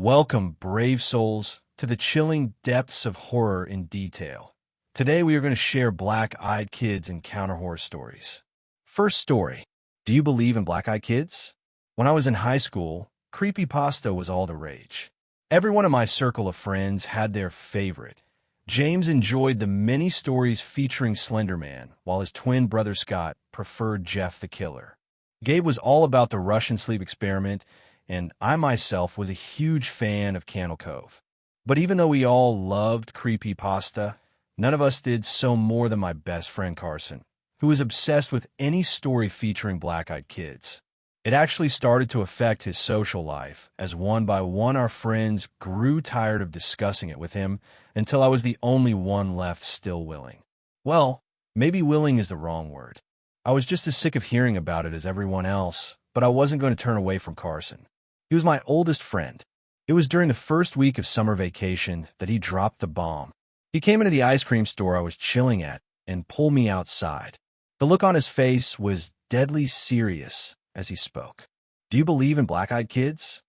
Welcome, brave souls, to the chilling depths of horror in detail. Today we are going to share Black-Eyed Kids encounter horror stories. First story. Do you believe in Black-Eyed Kids? When I was in high school, creepypasta was all the rage. Everyone in my circle of friends had their favorite. James enjoyed the many stories featuring Slender Man, while his twin brother Scott preferred Jeff the Killer. Gabe was all about the Russian sleep experiment, and I myself was a huge fan of Candle Cove. But even though we all loved creepypasta, none of us did so more than my best friend Carson, who was obsessed with any story featuring Black-Eyed Kids. It actually started to affect his social life, as one by one our friends grew tired of discussing it with him until I was the only one left still willing. Well, maybe willing is the wrong word. I was just as sick of hearing about it as everyone else, but I wasn't going to turn away from Carson. He was my oldest friend. It was during the first week of summer vacation that he dropped the bomb. He came into the ice cream store I was chilling at and pulled me outside. The look on his face was deadly serious as he spoke. Do you believe in Black-Eyed Kids?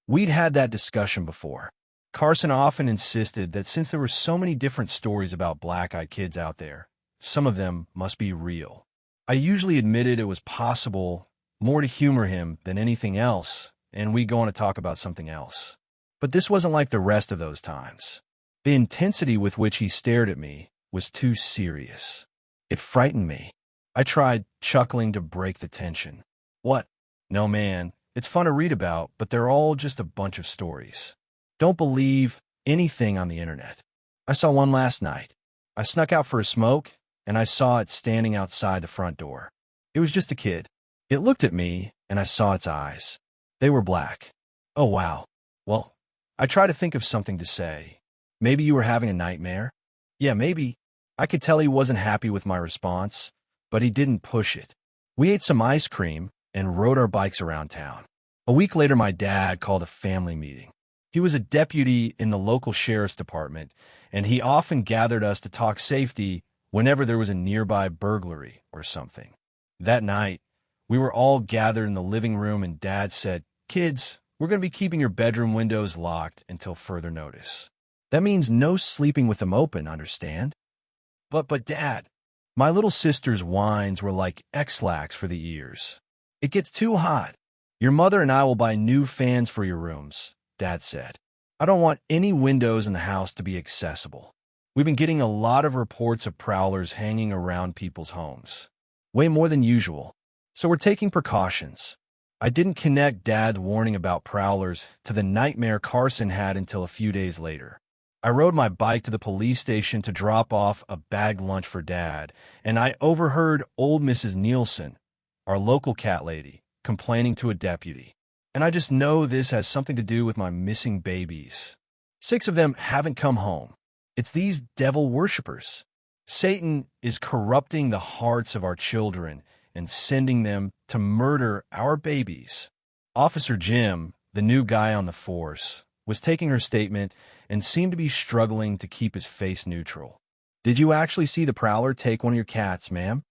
We'd had that discussion before. Carson often insisted that since there were so many different stories about Black-Eyed Kids out there, some of them must be real. I usually admitted it was possible, more to humor him than anything else, and we'd go on to talk about something else. But this wasn't like the rest of those times. The intensity with which he stared at me was too serious. It frightened me. I tried, chuckling to break the tension. What? No, man, it's fun to read about, but they're all just a bunch of stories. Don't believe anything on the internet. I saw one last night. I snuck out for a smoke, and I saw it standing outside the front door. It was just a kid. It looked at me, and I saw its eyes. They were black. Oh, wow. Well, I tried to think of something to say. Maybe you were having a nightmare? Yeah, maybe. I could tell he wasn't happy with my response, but he didn't push it. We ate some ice cream and rode our bikes around town. A week later, my dad called a family meeting. He was a deputy in the local sheriff's department, and he often gathered us to talk safety whenever there was a nearby burglary or something. That night, we were all gathered in the living room, and Dad said, "Kids, we're going to be keeping your bedroom windows locked until further notice. That means no sleeping with them open, understand?" But Dad, my little sister's whines were like X-Lax for the ears. "It gets too hot. Your mother and I will buy new fans for your rooms," Dad said. "I don't want any windows in the house to be accessible. We've been getting a lot of reports of prowlers hanging around people's homes. Way more than usual. So we're taking precautions." I didn't connect Dad's warning about prowlers to the nightmare Carson had until a few days later. I rode my bike to the police station to drop off a bagged lunch for Dad, and I overheard old Mrs. Nielsen, our local cat lady, complaining to a deputy. And I just know this has something to do with my missing babies. 6 of them haven't come home. It's these devil worshippers. Satan is corrupting the hearts of our children and sending them to murder our babies. Officer Jim, the new guy on the force, was taking her statement and seemed to be struggling to keep his face neutral. "Did you actually see the prowler take one of your cats, ma'am?"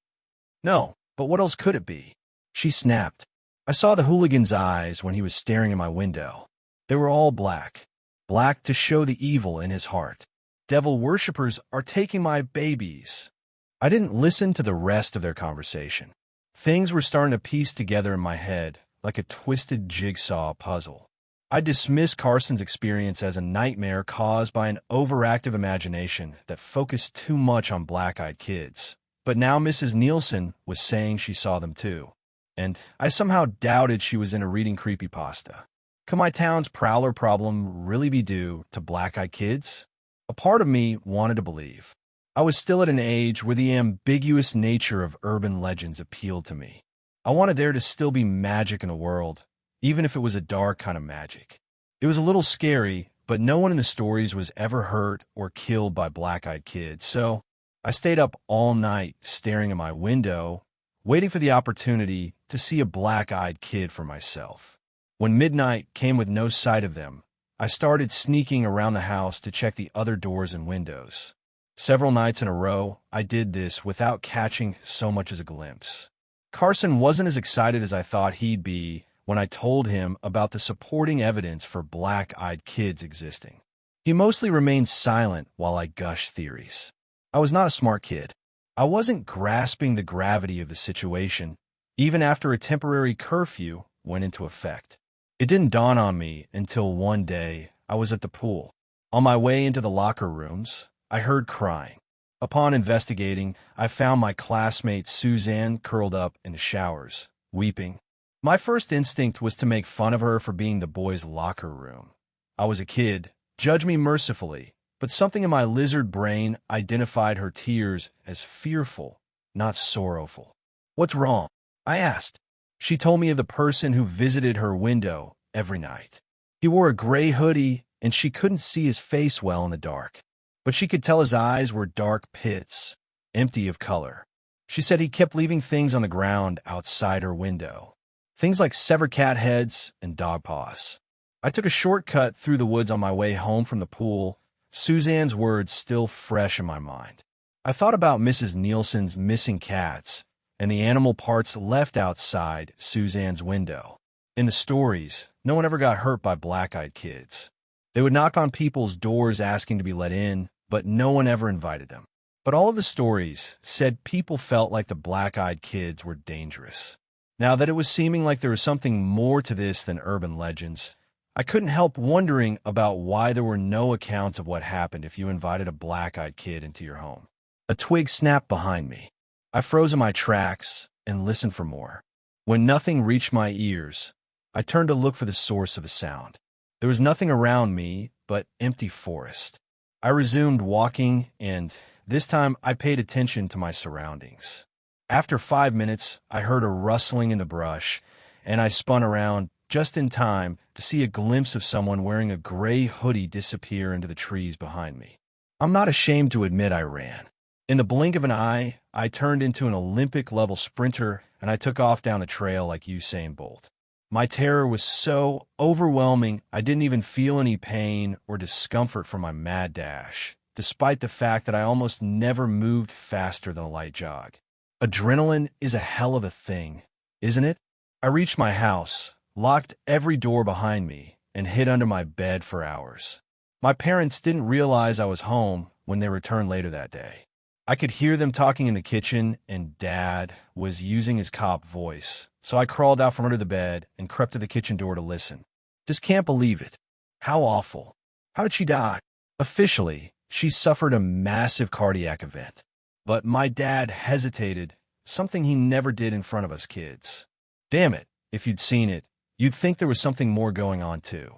"No, but what else could it be?" She snapped. "I saw the hooligan's eyes when he was staring in my window. They were all black. Black to show the evil in his heart. Devil worshippers are taking my babies." I didn't listen to the rest of their conversation. Things were starting to piece together in my head like a twisted jigsaw puzzle. I dismissed Carson's experience as a nightmare caused by an overactive imagination that focused too much on Black-Eyed Kids. But now Mrs. Nielsen was saying she saw them too, and I somehow doubted she was into reading creepypasta. Could my town's prowler problem really be due to Black-Eyed Kids? A part of me wanted to believe. I was still at an age where the ambiguous nature of urban legends appealed to me. I wanted there to still be magic in the world, even if it was a dark kind of magic. It was a little scary, but no one in the stories was ever hurt or killed by Black-Eyed Kids, so I stayed up all night staring at my window, waiting for the opportunity to see a Black-Eyed Kid for myself. When midnight came with no sight of them, I started sneaking around the house to check the other doors and windows. Several nights in a row, I did this without catching so much as a glimpse. Carson wasn't as excited as I thought he'd be when I told him about the supporting evidence for black-eyed kids existing. He mostly remained silent while I gushed theories. I was not a smart kid. I wasn't grasping the gravity of the situation, even after a temporary curfew went into effect. It didn't dawn on me until one day I was at the pool. On my way into the locker rooms, I heard crying. Upon investigating, I found my classmate Suzanne curled up in the showers, weeping. My first instinct was to make fun of her for being the boys' locker room. I was a kid, judge me mercifully, but something in my lizard brain identified her tears as fearful, not sorrowful. "What's wrong?" I asked. She told me of the person who visited her window every night. He wore a gray hoodie, and she couldn't see his face well in the dark, but she could tell his eyes were dark pits, empty of color. She said he kept leaving things on the ground outside her window, things like severed cat heads and dog paws. I took a shortcut through the woods on my way home from the pool, Suzanne's words still fresh in my mind. I thought about Mrs. Nielsen's missing cats and the animal parts left outside Suzanne's window. In the stories, no one ever got hurt by black-eyed kids. They would knock on people's doors asking to be let in, but no one ever invited them. But all of the stories said people felt like the black-eyed kids were dangerous. Now that it was seeming like there was something more to this than urban legends, I couldn't help wondering about why there were no accounts of what happened if you invited a black-eyed kid into your home. A twig snapped behind me. I froze in my tracks and listened for more. When nothing reached my ears, I turned to look for the source of the sound. There was nothing around me but empty forest. I resumed walking, and this time I paid attention to my surroundings. After 5 minutes, I heard a rustling in the brush, and I spun around just in time to see a glimpse of someone wearing a gray hoodie disappear into the trees behind me. I'm not ashamed to admit I ran. In the blink of an eye, I turned into an Olympic-level sprinter, and I took off down the trail like Usain Bolt. My terror was so overwhelming, I didn't even feel any pain or discomfort from my mad dash, despite the fact that I almost never moved faster than a light jog. Adrenaline is a hell of a thing, isn't it? I reached my house, locked every door behind me, and hid under my bed for hours. My parents didn't realize I was home when they returned later that day. I could hear them talking in the kitchen, and Dad was using his cop voice, so I crawled out from under the bed and crept to the kitchen door to listen. Just can't believe it. How awful. How did she die? Officially, she suffered a massive cardiac event. But my dad hesitated, something he never did in front of us kids. Damn it, if you'd seen it, you'd think there was something more going on too.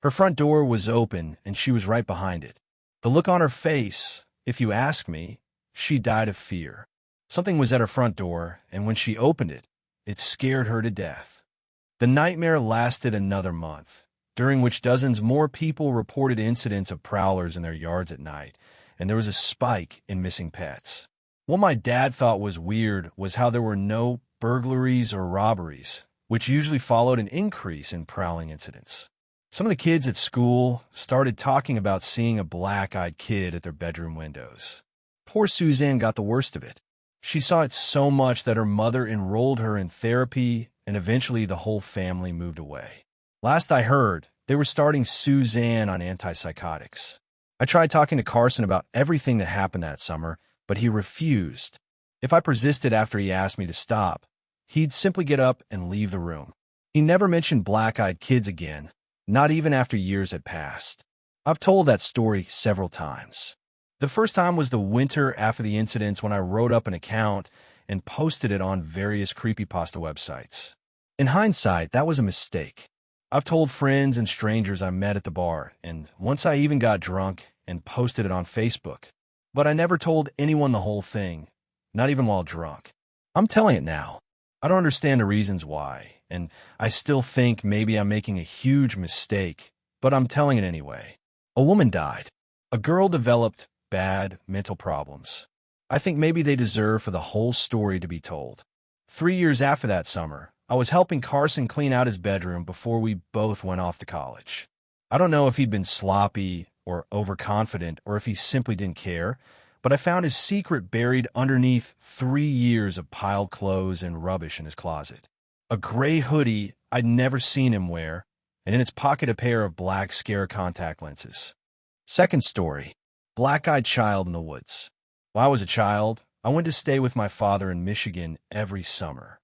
Her front door was open, and she was right behind it. The look on her face, if you ask me, she died of fear. Something was at her front door, and when she opened it, it scared her to death. The nightmare lasted another month, during which dozens more people reported incidents of prowlers in their yards at night, and there was a spike in missing pets. What my dad thought was weird was how there were no burglaries or robberies, which usually followed an increase in prowling incidents. Some of the kids at school started talking about seeing a black-eyed kid at their bedroom windows. Poor Suzanne got the worst of it. She saw it so much that her mother enrolled her in therapy, and eventually the whole family moved away. Last I heard, they were starting Suzanne on antipsychotics. I tried talking to Carson about everything that happened that summer, but he refused. If I persisted after he asked me to stop, he'd simply get up and leave the room. He never mentioned black-eyed kids again, not even after years had passed. I've told that story several times. The first time was the winter after the incidents when I wrote up an account and posted it on various creepypasta websites. In hindsight, that was a mistake. I've told friends and strangers I met at the bar, and once I even got drunk and posted it on Facebook. But I never told anyone the whole thing, not even while drunk. I'm telling it now. I don't understand the reasons why, and I still think maybe I'm making a huge mistake, but I'm telling it anyway. A woman died. A girl developed bad mental problems. I think maybe they deserve for the whole story to be told. 3 years after that summer, I was helping Carson clean out his bedroom before we both went off to college. I don't know if he'd been sloppy or overconfident or if he simply didn't care, but I found his secret buried underneath 3 years of piled clothes and rubbish in his closet. a gray hoodie I'd never seen him wear, and in its pocket a pair of black Scare contact lenses. Second story, black-eyed child in the woods. While I was a child, I went to stay with my father in Michigan every summer.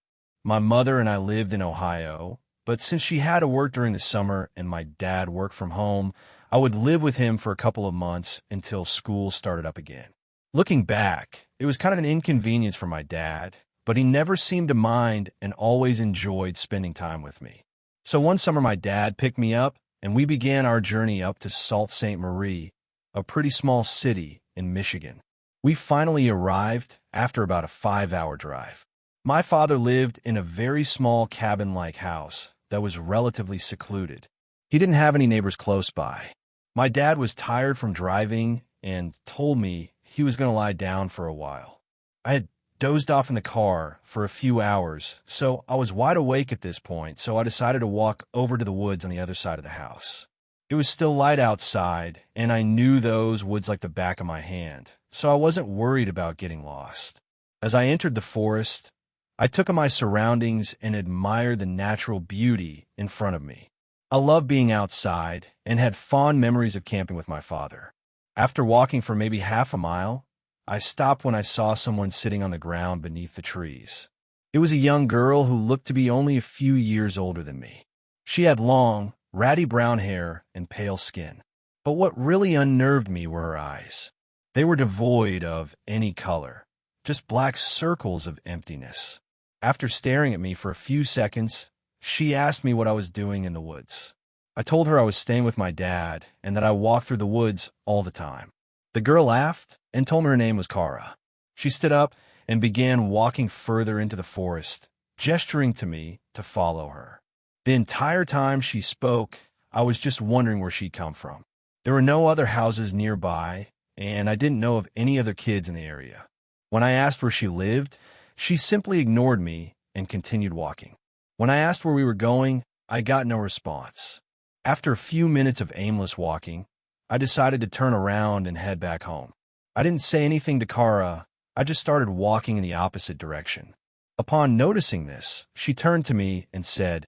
My mother and I lived in Ohio, but since she had to work during the summer and my dad worked from home, I would live with him for a couple of months until school started up again. Looking back, it was kind of an inconvenience for my dad, but he never seemed to mind and always enjoyed spending time with me. So one summer my dad picked me up and we began our journey up to Sault Ste. Marie, a pretty small city in Michigan. We finally arrived after about a 5-hour drive. My father lived in a very small cabin-like house that was relatively secluded. He didn't have any neighbors close by. My dad was tired from driving and told me he was going to lie down for a while. I had dozed off in the car for a few hours, so I was wide awake at this point, so I decided to walk over to the woods on the other side of the house. It was still light outside, and I knew those woods like the back of my hand, so I wasn't worried about getting lost. As I entered the forest, I took in my surroundings and admired the natural beauty in front of me. I loved being outside and had fond memories of camping with my father. After walking for maybe half a mile, I stopped when I saw someone sitting on the ground beneath the trees. It was a young girl who looked to be only a few years older than me. She had long, ratty brown hair and pale skin. But what really unnerved me were her eyes. They were devoid of any color, just black circles of emptiness. After staring at me for a few seconds, she asked me what I was doing in the woods. I told her I was staying with my dad and that I walked through the woods all the time. The girl laughed and told me her name was Kara. She stood up and began walking further into the forest, gesturing to me to follow her. The entire time she spoke, I was just wondering where she'd come from. There were no other houses nearby, and I didn't know of any other kids in the area. When I asked where she lived, she simply ignored me and continued walking. When I asked where we were going, I got no response. After a few minutes of aimless walking, I decided to turn around and head back home. I didn't say anything to Kara, I just started walking in the opposite direction. Upon noticing this, she turned to me and said,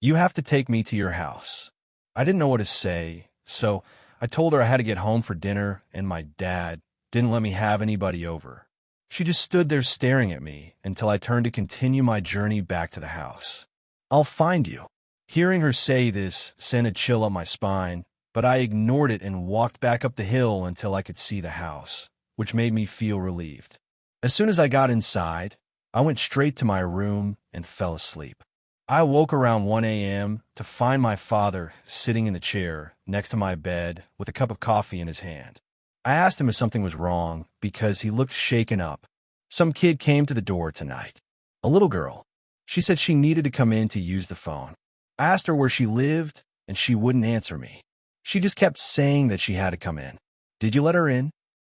"You have to take me to your house." I didn't know what to say, so I told her I had to get home for dinner and my dad didn't let me have anybody over. She just stood there staring at me until I turned to continue my journey back to the house. "I'll find you." Hearing her say this sent a chill up my spine, but I ignored it and walked back up the hill until I could see the house, which made me feel relieved. As soon as I got inside, I went straight to my room and fell asleep. I woke around 1 a.m. to find my father sitting in the chair next to my bed with a cup of coffee in his hand. I asked him if something was wrong because he looked shaken up. "Some kid came to the door tonight. A little girl. She said she needed to come in to use the phone. I asked her where she lived, and she wouldn't answer me. She just kept saying that she had to come in. Did you let her in?"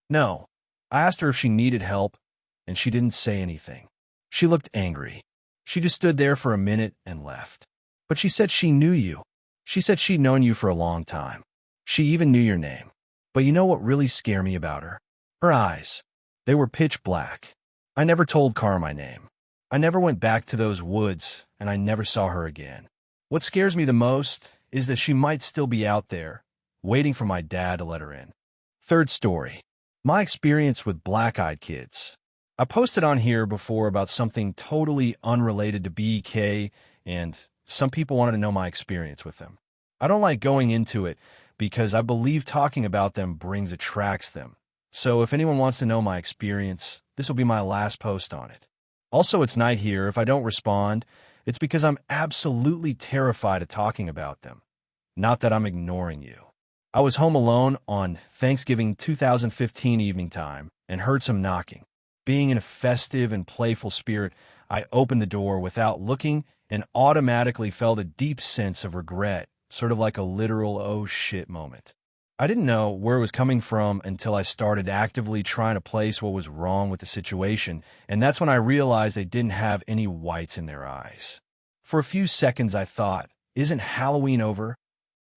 "No." I asked her if she needed help, and she didn't say anything. She looked angry. She just stood there for a minute and left. "But she said she knew you. She said she'd known you for a long time. She even knew your name. But you know what really scared me about her? Her eyes. They were pitch black. I never told Kara my name. I never went back to those woods, and I never saw her again. What scares me the most is that she might still be out there, waiting for my dad to let her in." Third story. My experience with black-eyed kids. I posted on here before about something totally unrelated to BEK, and some people wanted to know my experience with them. I don't like going into it because I believe talking about them attracts them. So if anyone wants to know my experience, this will be my last post on it. Also, it's night here. If I don't respond, it's because I'm absolutely terrified of talking about them. Not that I'm ignoring you. I was home alone on Thanksgiving 2015 evening time and heard some knocking. Being in a festive and playful spirit, I opened the door without looking and automatically felt a deep sense of regret, sort of like a literal oh shit moment. I didn't know where it was coming from until I started actively trying to place what was wrong with the situation, and that's when I realized they didn't have any whites in their eyes. For a few seconds I thought, isn't Halloween over?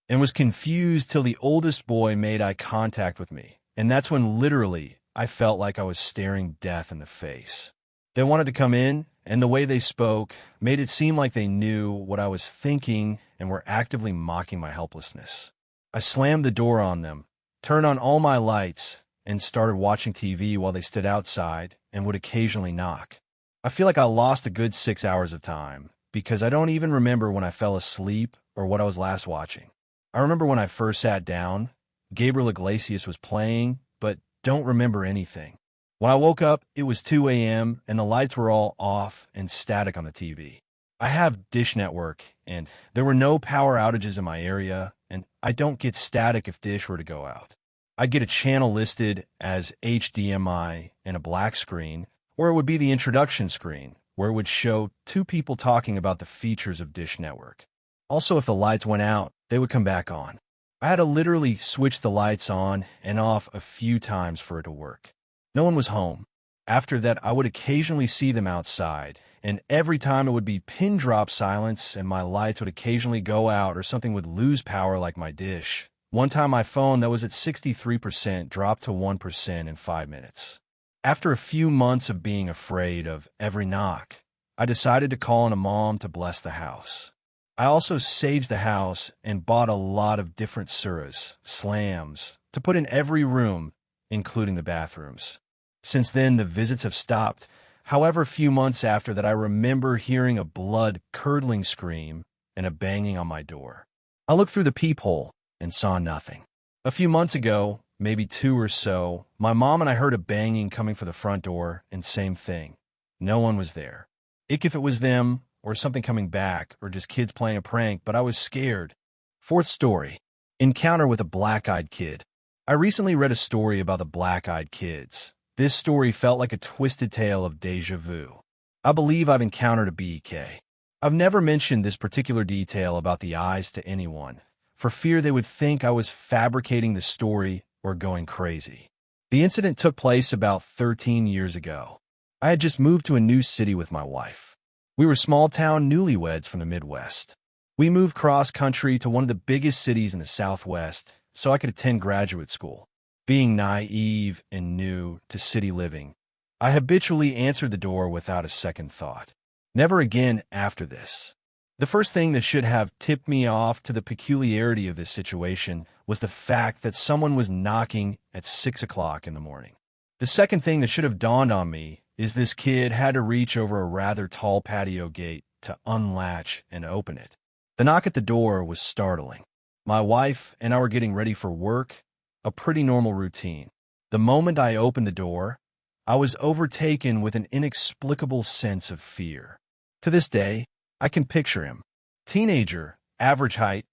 And was confused till the oldest boy made eye contact with me, and that's when literally I felt like I was staring death in the face. They wanted to come in, and the way they spoke made it seem like they knew what I was thinking and were actively mocking my helplessness. I slammed the door on them, turned on all my lights, and started watching TV while they stood outside and would occasionally knock. I feel like I lost a good 6 hours of time because I don't even remember when I fell asleep or what I was last watching. I remember when I first sat down, Gabriel Iglesias was playing, but don't remember anything. When I woke up, it was 2 a.m. and the lights were all off and static on the TV. I have Dish Network, and there were no power outages in my area, and I don't get static if Dish were to go out. I'd get a channel listed as HDMI and a black screen, or it would be the introduction screen, where it would show two people talking about the features of Dish Network. Also, if the lights went out, they would come back on. I had to literally switch the lights on and off a few times for it to work. No one was home. After that, I would occasionally see them outside, and every time it would be pin drop silence and my lights would occasionally go out or something would lose power like my dish. One time my phone that was at 63% dropped to 1% in 5 minutes. After a few months of being afraid of every knock, I decided to call on a mom to bless the house. I also saged the house and bought a lot of different surahs, slams, to put in every room, including the bathrooms. Since then, the visits have stopped. However, a few months after that, I remember hearing a blood-curdling scream and a banging on my door. I looked through the peephole and saw nothing. A few months ago, maybe 2 or so, my mom and I heard a banging coming from the front door, and same thing. No one was there. If it was them, or something coming back, or just kids playing a prank, but I was scared. Fourth story. Encounter with a black-eyed kid. I recently read a story about the black-eyed kids. This story felt like a twisted tale of deja vu. I believe I've encountered a BEK. I've never mentioned this particular detail about the eyes to anyone, for fear they would think I was fabricating the story or going crazy. The incident took place about 13 years ago. I had just moved to a new city with my wife. We were small-town newlyweds from the Midwest. We moved cross-country to one of the biggest cities in the Southwest so I could attend graduate school. Being naive and new to city living, I habitually answered the door without a second thought. Never again after this. The first thing that should have tipped me off to the peculiarity of this situation was the fact that someone was knocking at 6 o'clock in the morning. The second thing that should have dawned on me is this kid had to reach over a rather tall patio gate to unlatch and open it. The knock at the door was startling. My wife and I were getting ready for work, a pretty normal routine. The moment I opened the door, I was overtaken with an inexplicable sense of fear. To this day, I can picture him. Teenager, average height,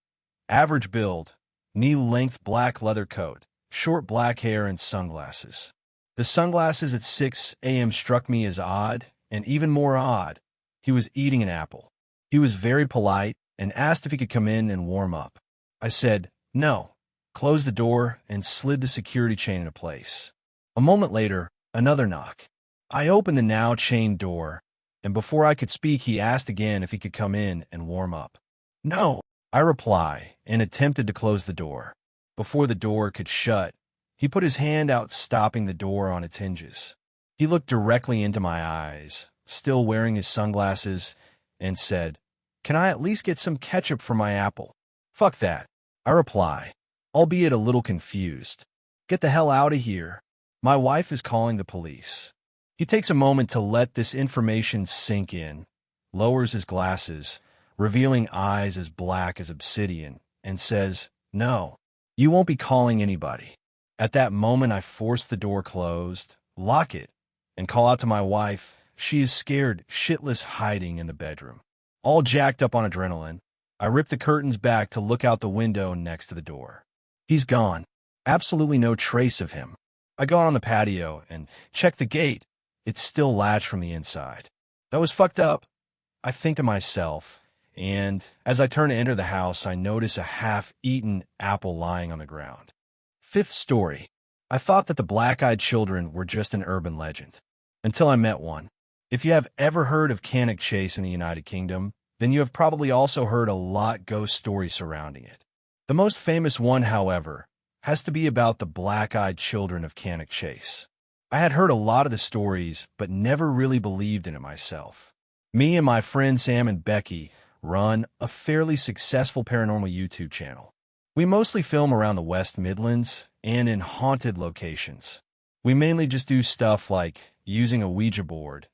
average build, knee-length black leather coat, short black hair, and sunglasses. The sunglasses at 6 a.m. struck me as odd, and even more odd, he was eating an apple. He was very polite and asked if he could come in and warm up. I said, no, closed the door, and slid the security chain into place. A moment later, another knock. I opened the now chained door, and before I could speak, he asked again if he could come in and warm up. No, I reply, and attempted to close the door. Before the door could shut, he put his hand out, stopping the door on its hinges. He looked directly into my eyes, still wearing his sunglasses, and said, "Can I at least get some ketchup for my apple?" "Fuck that," I reply, albeit a little confused. "Get the hell out of here. My wife is calling the police." He takes a moment to let this information sink in, lowers his glasses, revealing eyes as black as obsidian, and says, "No, you won't be calling anybody." At that moment, I force the door closed, lock it, and call out to my wife. She is scared shitless, hiding in the bedroom. All jacked up on adrenaline, I rip the curtains back to look out the window next to the door. He's gone. Absolutely no trace of him. I go out on the patio and check the gate. It's still latched from the inside. That was fucked up, I think to myself, and as I turn to enter the house, I notice a half-eaten apple lying on the ground. Fifth story. I thought that the black-eyed children were just an urban legend, until I met one. If you have ever heard of Cannock Chase in the United Kingdom, then you have probably also heard a lot ghost stories surrounding it. The most famous one, however, has to be about the black-eyed children of Cannock Chase. I had heard a lot of the stories, but never really believed in it myself. Me and my friends Sam and Becky run a fairly successful paranormal YouTube channel. We mostly film around the West Midlands and in haunted locations. We mainly just do stuff like using a Ouija board,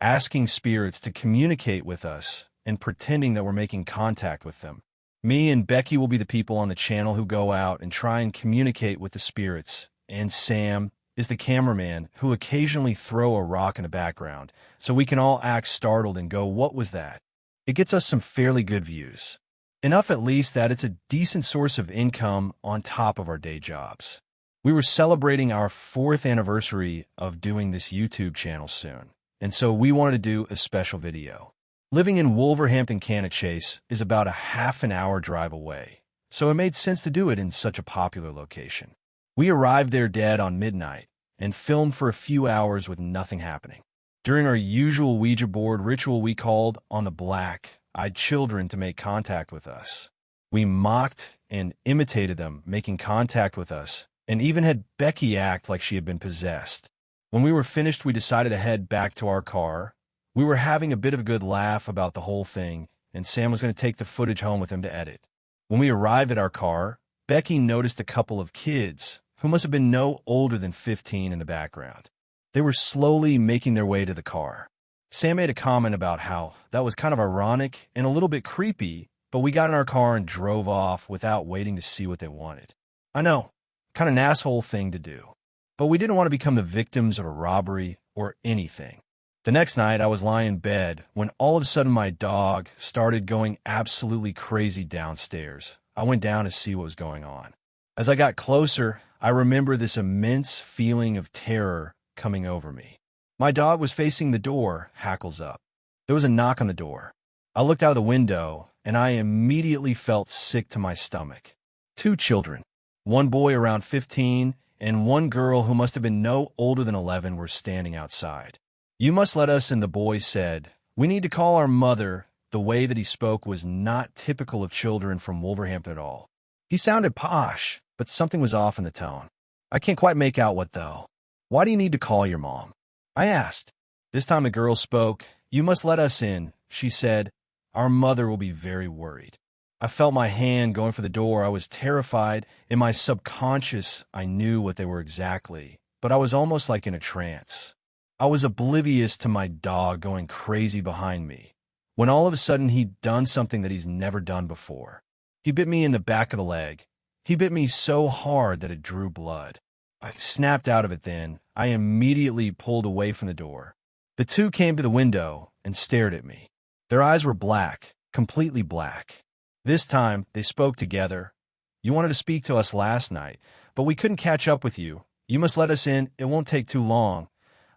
asking spirits to communicate with us, and pretending that we're making contact with them. Me and Becky will be the people on the channel who go out and try and communicate with the spirits, and Sam is the cameraman who occasionally throw a rock in the background so we can all act startled and go, "What was that?" It gets us some fairly good views. Enough at least that it's a decent source of income on top of our day jobs. We were celebrating our 4th anniversary of doing this YouTube channel soon, and so we wanted to do a special video. Living in Wolverhampton, Cannock is about a half an hour drive away, so it made sense to do it in such a popular location. We arrived there dead on midnight and filmed for a few hours with nothing happening. During our usual Ouija board ritual, we called on the black-eyed children to make contact with us. We mocked and imitated them making contact with us, and even had Becky act like she had been possessed. When we were finished, we decided to head back to our car. We were having a bit of a good laugh about the whole thing, and Sam was going to take the footage home with him to edit. When we arrived at our car, Becky noticed a couple of kids, who must have been no older than 15, in the background. They were slowly making their way to the car. Sam made a comment about how that was kind of ironic and a little bit creepy, but we got in our car and drove off without waiting to see what they wanted. I know, kind of an asshole thing to do, but we didn't want to become the victims of a robbery or anything. The next night, I was lying in bed when all of a sudden my dog started going absolutely crazy downstairs. I went down to see what was going on. As I got closer, I remember this immense feeling of terror coming over me. My dog was facing the door, hackles up. There was a knock on the door. I looked out of the window, and I immediately felt sick to my stomach. 2 children, one boy around 15 and one girl who must have been no older than 11, were standing outside. "You must let us in," the boy said. "We need to call our mother." The way that he spoke was not typical of children from Wolverhampton at all. He sounded posh, but something was off in the tone. I can't quite make out what, though. "Why do you need to call your mom?" I asked. This time the girl spoke. "You must let us in," she said. "Our mother will be very worried." I felt my hand going for the door. I was terrified. In my subconscious, I knew what they were exactly, but I was almost like in a trance. I was oblivious to my dog going crazy behind me, when all of a sudden he'd done something that he's never done before. He bit me in the back of the leg. He bit me so hard that it drew blood. I snapped out of it then. I immediately pulled away from the door. The 2 came to the window and stared at me. Their eyes were black, completely black. This time, they spoke together. "You wanted to speak to us last night, but we couldn't catch up with you. You must let us in. It won't take too long."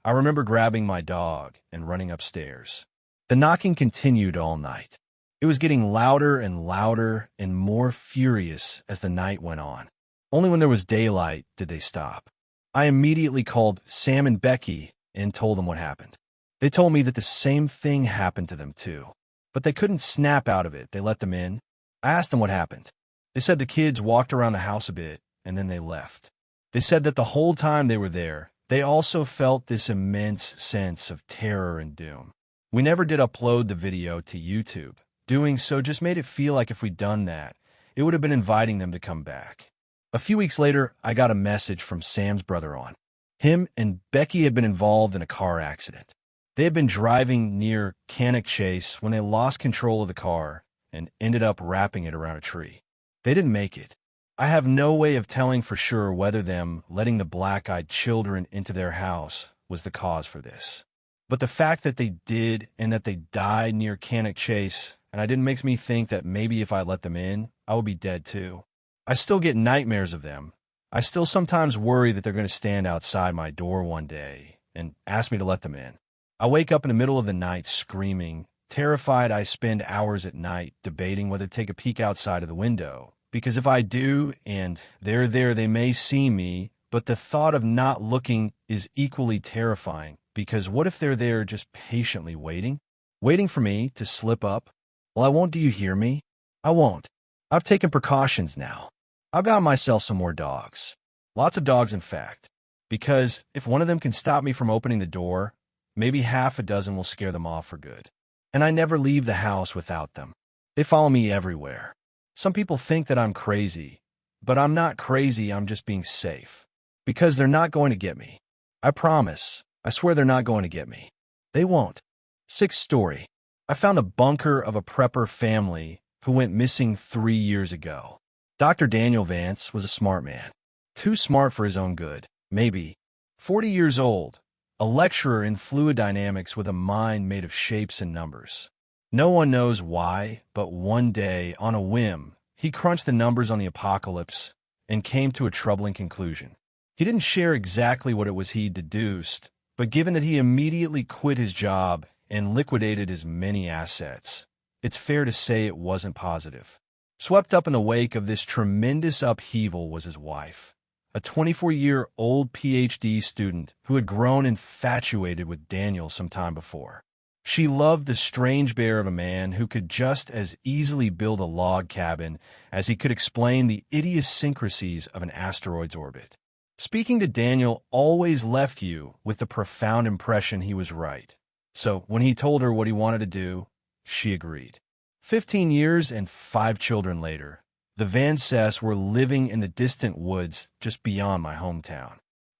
I remember grabbing my dog and running upstairs. The knocking continued all night. It was getting louder and louder and more furious as the night went on. Only when there was daylight did they stop. I immediately called Sam and Becky and told them what happened. They told me that the same thing happened to them too, but they couldn't snap out of it. They let them in. I asked them what happened. They said the kids walked around the house a bit and then they left. They said that the whole time they were there, they also felt this immense sense of terror and doom. We never did upload the video to YouTube. Doing so just made it feel like if we'd done that, it would have been inviting them to come back. A few weeks later, I got a message from Sam's brother on. Him and Becky had been involved in a car accident. They had been driving near Cannock Chase when they lost control of the car and ended up wrapping it around a tree. They didn't make it. I have no way of telling for sure whether them letting the black-eyed children into their house was the cause for this. But the fact that they did and that they died near Cannock Chase, and I didn't, makes me think that maybe if I let them in, I would be dead too. I still get nightmares of them. I still sometimes worry that they're going to stand outside my door one day and ask me to let them in. I wake up in the middle of the night screaming. Terrified, I spend hours at night debating whether to take a peek outside of the window. Because if I do, and they're there, they may see me, but the thought of not looking is equally terrifying. Because what if they're there just patiently waiting? Waiting for me to slip up? Well, I won't. Do you hear me? I won't. I've taken precautions now. I've got myself some more dogs. Lots of dogs, in fact. Because if one of them can stop me from opening the door, maybe half a dozen will scare them off for good. and I never leave the house without them. They follow me everywhere. Some people think that I'm crazy, but I'm not crazy, I'm just being safe. Because they're not going to get me. I promise. I swear they're not going to get me. They won't. Sixth story. I found a bunker of a prepper family who went missing 3 years ago. Dr. Daniel Vance was a smart man. Too smart for his own good, maybe. 40 years old, a lecturer in fluid dynamics with a mind made of shapes and numbers. No one knows why, but one day, on a whim, he crunched the numbers on the apocalypse and came to a troubling conclusion. He didn't share exactly what it was he deduced, but given that he immediately quit his job and liquidated his many assets, it's fair to say it wasn't positive. Swept up in the wake of this tremendous upheaval was his wife, a 24-year-old PhD student who had grown infatuated with Daniel some time before. She loved the strange bear of a man who could just as easily build a log cabin as he could explain the idiosyncrasies of an asteroid's orbit. Speaking to Daniel always left you with the profound impression he was right. So when he told her what he wanted to do, she agreed. 15 years and 5 children later, the Vances were living in the distant woods just beyond my hometown.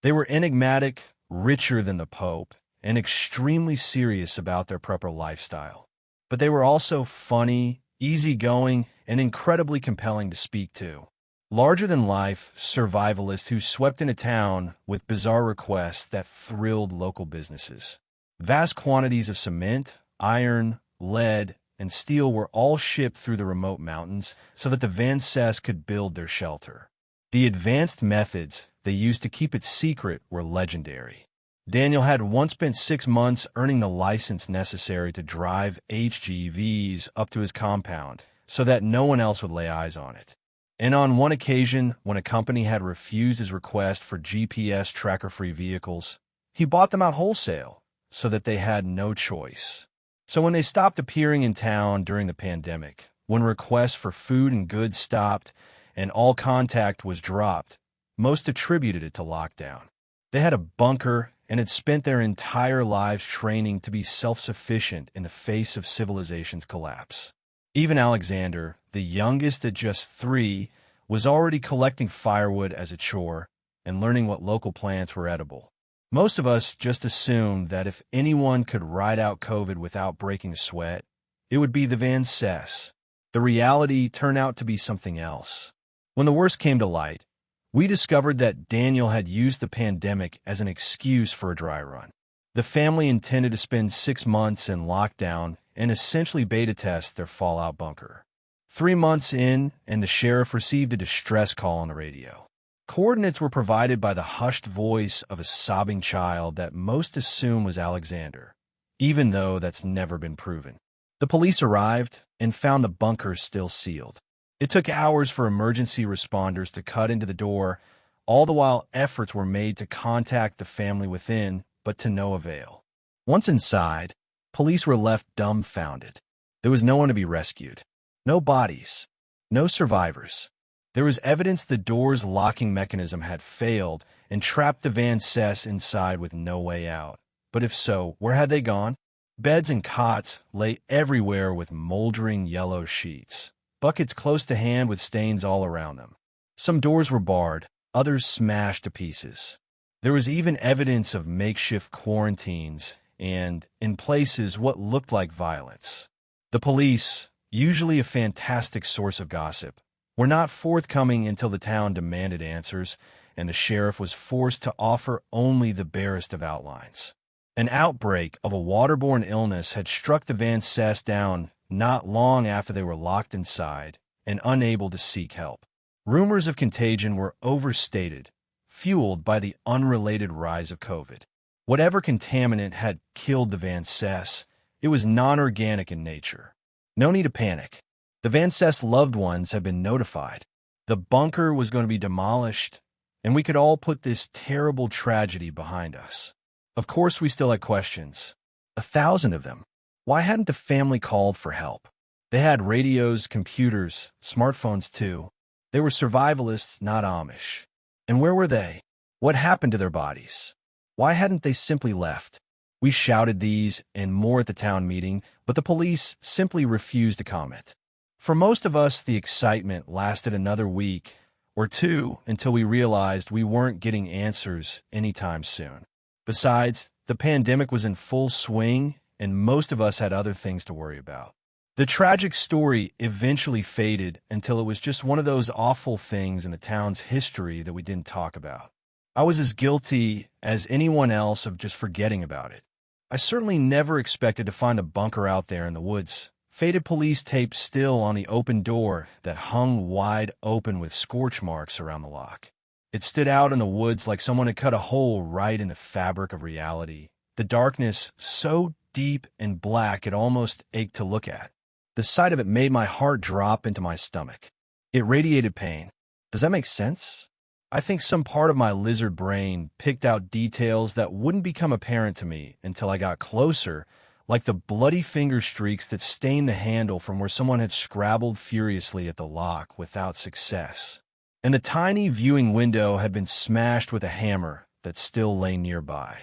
They were enigmatic, richer than the Pope, and extremely serious about their prepper lifestyle. But they were also funny, easygoing, and incredibly compelling to speak to. Larger-than-life survivalists who swept into town with bizarre requests that thrilled local businesses. Vast quantities of cement, iron, lead, and steel were all shipped through the remote mountains so that the Vances could build their shelter. The advanced methods they used to keep it secret were legendary. Daniel had once spent 6 months earning the license necessary to drive HGVs up to his compound so that no one else would lay eyes on it. And on one occasion, when a company had refused his request for GPS tracker-free vehicles, he bought them out wholesale so that they had no choice. So when they stopped appearing in town during the pandemic, when requests for food and goods stopped and all contact was dropped, most attributed it to lockdown. They had a bunker and had spent their entire lives training to be self-sufficient in the face of civilization's collapse. Even Alexander, the youngest at just 3, was already collecting firewood as a chore and learning what local plants were edible. Most of us just assumed that if anyone could ride out COVID without breaking a sweat, it would be the Vances. The reality turned out to be something else. When the worst came to light, we discovered that Daniel had used the pandemic as an excuse for a dry run. The family intended to spend 6 months in lockdown and essentially beta test their fallout bunker. 3 months in, and the sheriff received a distress call on the radio. Coordinates were provided by the hushed voice of a sobbing child that most assume was Alexander, even though that's never been proven. The police arrived and found the bunker still sealed. It took hours for emergency responders to cut into the door, all the while efforts were made to contact the family within, but to no avail. Once inside, police were left dumbfounded. There was no one to be rescued. No bodies. No survivors. There was evidence the door's locking mechanism had failed and trapped the Vances inside with no way out. But if so, where had they gone? Beds and cots lay everywhere with moldering yellow sheets. Buckets close to hand with stains all around them. Some doors were barred, others smashed to pieces. There was even evidence of makeshift quarantines and, in places, what looked like violence. The police, usually a fantastic source of gossip, were not forthcoming until the town demanded answers, and the sheriff was forced to offer only the barest of outlines. An outbreak of a waterborne illness had struck the Vances down not long after they were locked inside and unable to seek help. Rumors of contagion were overstated, fueled by the unrelated rise of COVID. Whatever contaminant had killed the Vances, it was non-organic in nature. No need to panic. The Vances loved ones had been notified. The bunker was going to be demolished, and we could all put this terrible tragedy behind us. Of course, we still had questions. 1,000 of them. Why hadn't the family called for help? They had radios, computers, smartphones too. They were survivalists, not Amish. And where were they? What happened to their bodies? Why hadn't they simply left? We shouted these and more at the town meeting, but the police simply refused to comment. For most of us, the excitement lasted another week or two until we realized we weren't getting answers anytime soon. Besides, the pandemic was in full swing, and most of us had other things to worry about. The tragic story eventually faded until it was just one of those awful things in the town's history that we didn't talk about. I was as guilty as anyone else of just forgetting about it. I certainly never expected to find a bunker out there in the woods, faded police tape still on the open door that hung wide open with scorch marks around the lock. It stood out in the woods like someone had cut a hole right in the fabric of reality, the darkness so deep and black it almost ached to look at. The sight of it made my heart drop into my stomach. It radiated pain. Does that make sense? I think some part of my lizard brain picked out details that wouldn't become apparent to me until I got closer, like the bloody finger streaks that stained the handle from where someone had scrabbled furiously at the lock without success. And the tiny viewing window had been smashed with a hammer that still lay nearby.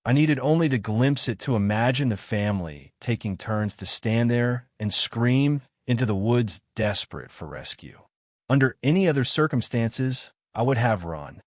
I needed only to glimpse it to imagine the family taking turns to stand there and scream into the woods, desperate for rescue. Under any other circumstances, I would have run.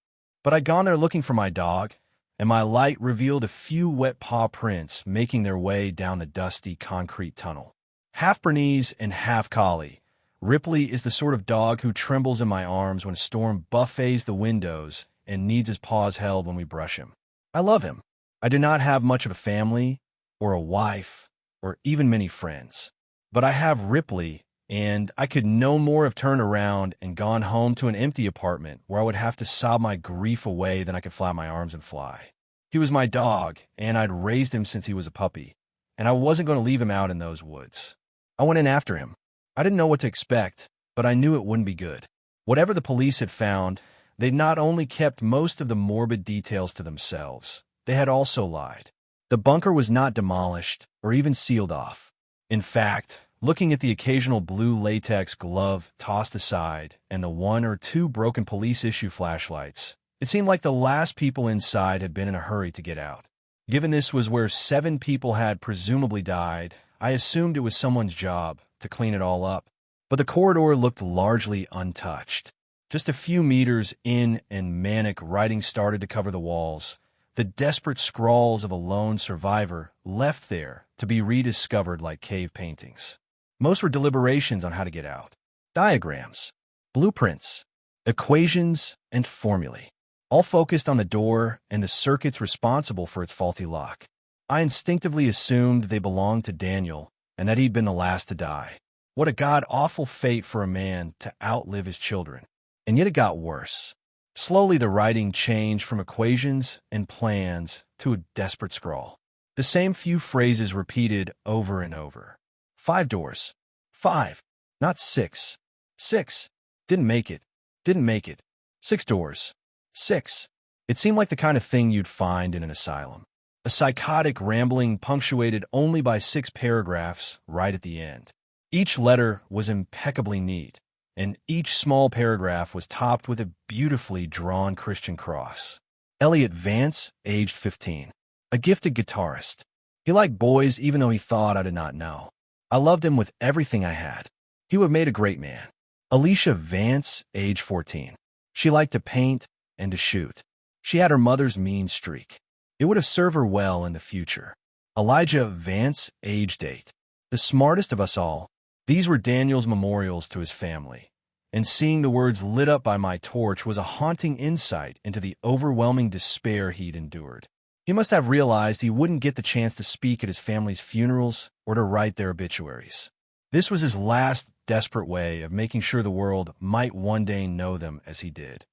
But I'd gone there looking for my dog, and my light revealed a few wet paw prints making their way down the dusty concrete tunnel. Half Bernese and half collie, Ripley is the sort of dog who trembles in my arms when a storm buffets the windows and needs his paws held when we brush him. I love him. I do not have much of a family, or a wife, or even many friends. But I have Ripley, and I could no more have turned around and gone home to an empty apartment where I would have to sob my grief away than I could flap my arms and fly. He was my dog, and I'd raised him since he was a puppy, and I wasn't going to leave him out in those woods. I went in after him. I didn't know what to expect, but I knew it wouldn't be good. Whatever the police had found, they'd not only kept most of the morbid details to themselves, they had also lied. The bunker was not demolished or even sealed off. In fact, looking at the occasional blue latex glove tossed aside and the one or two broken police-issue flashlights, it seemed like the last people inside had been in a hurry to get out. Given this was where 7 people had presumably died, I assumed it was someone's job to clean it all up. But the corridor looked largely untouched. Just a few meters in and manic writing started to cover the walls, the desperate scrawls of a lone survivor left there to be rediscovered like cave paintings. Most were deliberations on how to get out. Diagrams, blueprints, equations, and formulae, all focused on the door and the circuits responsible for its faulty lock. I instinctively assumed they belonged to Daniel and that he'd been the last to die. What a god-awful fate for a man to outlive his children. And yet it got worse. Slowly the writing changed from equations and plans to a desperate scrawl. The same few phrases repeated over and over. 5 doors. 5. Not 6. 6. Didn't make it. Didn't make it. 6 doors. 6. It seemed like the kind of thing you'd find in an asylum. A psychotic rambling punctuated only by 6 paragraphs right at the end. Each letter was impeccably neat, and each small paragraph was topped with a beautifully drawn Christian cross. Elliot Vance, aged 15. A gifted guitarist. He liked boys even though he thought I did not know. I loved him with everything I had. He would have made a great man. Alicia Vance, age 14. She liked to paint and to shoot. She had her mother's mean streak. It would have served her well in the future. Elijah Vance, aged 8. The smartest of us all. These were Daniel's memorials to his family, and seeing the words lit up by my torch was a haunting insight into the overwhelming despair he'd endured. He must have realized he wouldn't get the chance to speak at his family's funerals or to write their obituaries. This was his last desperate way of making sure the world might one day know them as he did,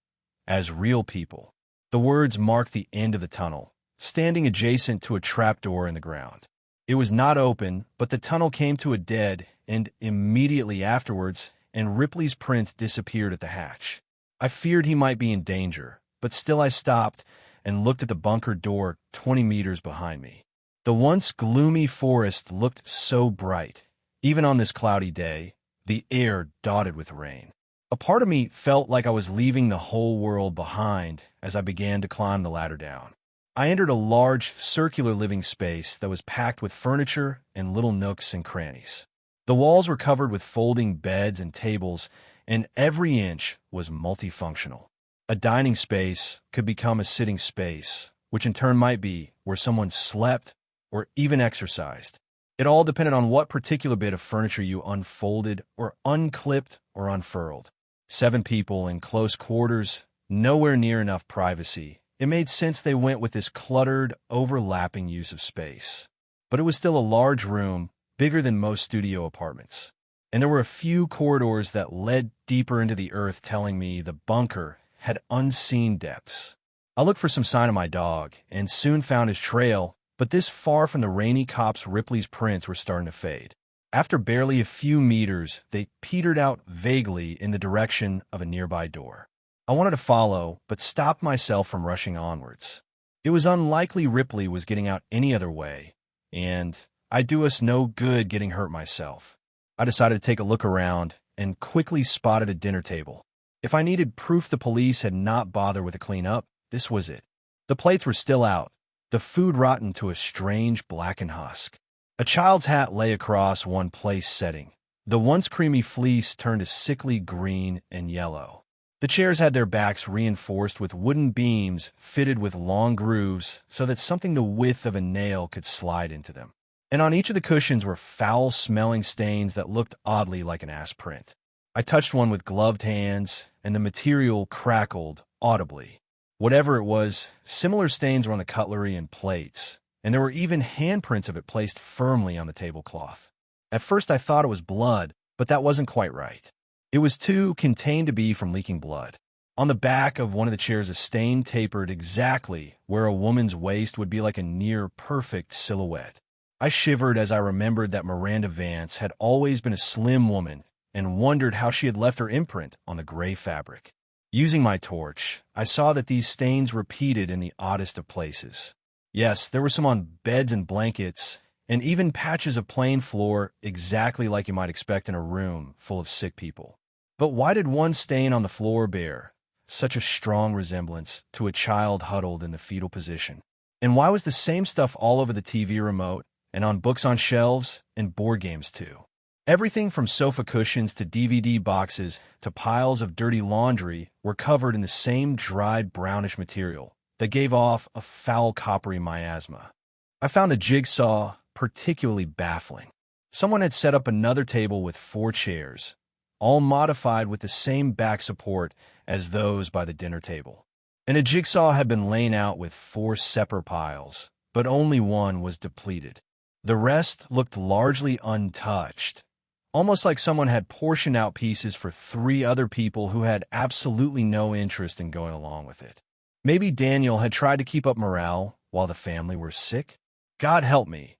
as real people. The words marked the end of the tunnel, standing adjacent to a trapdoor in the ground. It was not open, but the tunnel came to a dead end immediately afterwards, and Ripley's print disappeared at the hatch. I feared he might be in danger, but still I stopped and looked at the bunker door 20 meters behind me. The once gloomy forest looked so bright, even on this cloudy day, the air dotted with rain. A part of me felt like I was leaving the whole world behind as I began to climb the ladder down. I entered a large, circular living space that was packed with furniture and little nooks and crannies. The walls were covered with folding beds and tables, and every inch was multifunctional. A dining space could become a sitting space, which in turn might be where someone slept or even exercised. It all depended on what particular bit of furniture you unfolded or unclipped or unfurled. 7 people in close quarters, nowhere near enough privacy. It made sense they went with this cluttered, overlapping use of space. But it was still a large room, bigger than most studio apartments. And there were a few corridors that led deeper into the earth, telling me the bunker had unseen depths. I looked for some sign of my dog, and soon found his trail, but this far from the rainy copse Ripley's prints were starting to fade. After barely a few meters, they petered out vaguely in the direction of a nearby door. I wanted to follow, but stopped myself from rushing onwards. It was unlikely Ripley was getting out any other way, and I'd do us no good getting hurt myself. I decided to take a look around and quickly spotted a dinner table. If I needed proof the police had not bothered with a cleanup, this was it. The plates were still out, the food rotten to a strange blackened husk. A child's hat lay across one place setting. The once creamy fleece turned a sickly green and yellow. The chairs had their backs reinforced with wooden beams fitted with long grooves so that something the width of a nail could slide into them. And on each of the cushions were foul-smelling stains that looked oddly like an ass print. I touched one with gloved hands, and the material crackled audibly. Whatever it was, similar stains were on the cutlery and plates, and there were even handprints of it placed firmly on the tablecloth. At first I thought it was blood, but that wasn't quite right. It was too contained to be from leaking blood. On the back of one of the chairs, a stain tapered exactly where a woman's waist would be like a near-perfect silhouette. I shivered as I remembered that Miranda Vance had always been a slim woman and wondered how she had left her imprint on the gray fabric. Using my torch, I saw that these stains repeated in the oddest of places. Yes, there were some on beds and blankets, and even patches of plain floor exactly like you might expect in a room full of sick people. But why did one stain on the floor bear such a strong resemblance to a child huddled in the fetal position? And why was the same stuff all over the TV remote and on books on shelves and board games too? Everything from sofa cushions to DVD boxes to piles of dirty laundry were covered in the same dried brownish material that gave off a foul coppery miasma. I found the jigsaw particularly baffling. Someone had set up another table with 4 chairs, all modified with the same back support as those by the dinner table. And a jigsaw had been laid out with 4 separate piles, but only one was depleted. The rest looked largely untouched, almost like someone had portioned out pieces for 3 other people who had absolutely no interest in going along with it. Maybe Daniel had tried to keep up morale while the family were sick? God help me.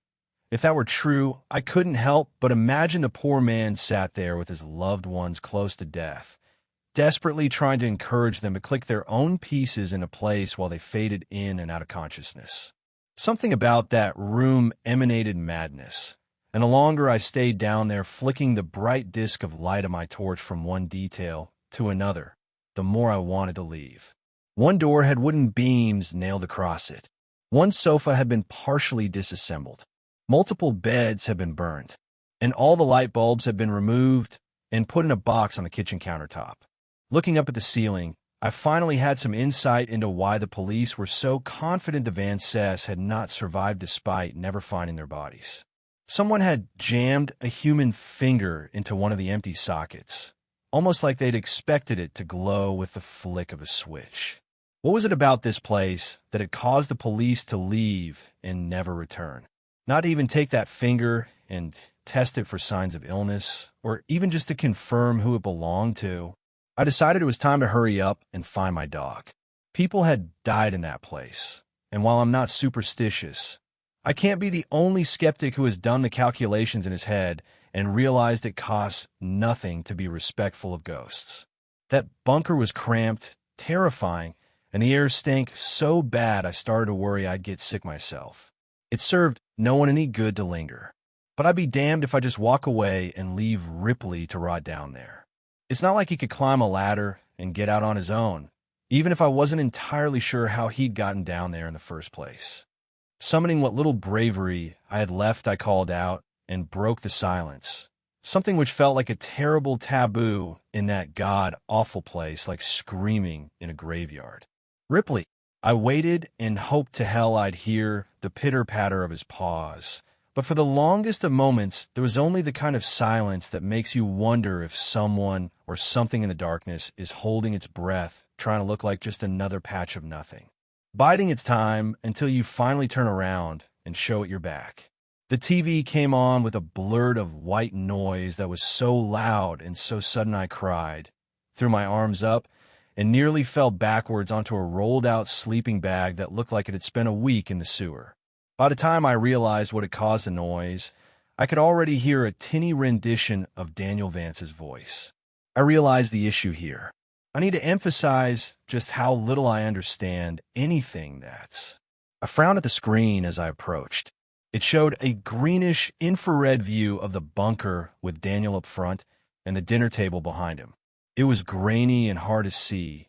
If that were true, I couldn't help but imagine the poor man sat there with his loved ones close to death, desperately trying to encourage them to click their own pieces into place while they faded in and out of consciousness. Something about that room emanated madness, and the longer I stayed down there flicking the bright disk of light of my torch from one detail to another, the more I wanted to leave. One door had wooden beams nailed across it. One sofa had been partially disassembled. Multiple beds had been burned, and all the light bulbs had been removed and put in a box on the kitchen countertop. Looking up at the ceiling, I finally had some insight into why the police were so confident the Van Cess had not survived despite never finding their bodies. Someone had jammed a human finger into one of the empty sockets, almost like they'd expected it to glow with the flick of a switch. What was it about this place that had caused the police to leave and never return? Not even take that finger and test it for signs of illness, or even just to confirm who it belonged to. I decided it was time to hurry up and find my dog. People had died in that place, and while I'm not superstitious, I can't be the only skeptic who has done the calculations in his head and realized it costs nothing to be respectful of ghosts. That bunker was cramped, terrifying, and the air stank so bad I started to worry I'd get sick myself. It served no one any good to linger, but I'd be damned if I just walk away and leave Ripley to rot down there. It's not like he could climb a ladder and get out on his own, even if I wasn't entirely sure how he'd gotten down there in the first place. Summoning what little bravery I had left, I called out and broke the silence, something which felt like a terrible taboo in that god-awful place, like screaming in a graveyard. "Ripley." I waited and hoped to hell I'd hear the pitter-patter of his paws. But for the longest of moments, there was only the kind of silence that makes you wonder if someone or something in the darkness is holding its breath, trying to look like just another patch of nothing, biding its time until you finally turn around and show it your back. The TV came on with a blurt of white noise that was so loud and so sudden I cried, threw my arms up, and nearly fell backwards onto a rolled-out sleeping bag that looked like it had spent a week in the sewer. By the time I realized what had caused the noise, I could already hear a tinny rendition of Daniel Vance's voice. I realized the issue here. I need to emphasize just how little I understand anything that's. I frowned at the screen as I approached. It showed a greenish infrared view of the bunker with Daniel up front and the dinner table behind him. It was grainy and hard to see,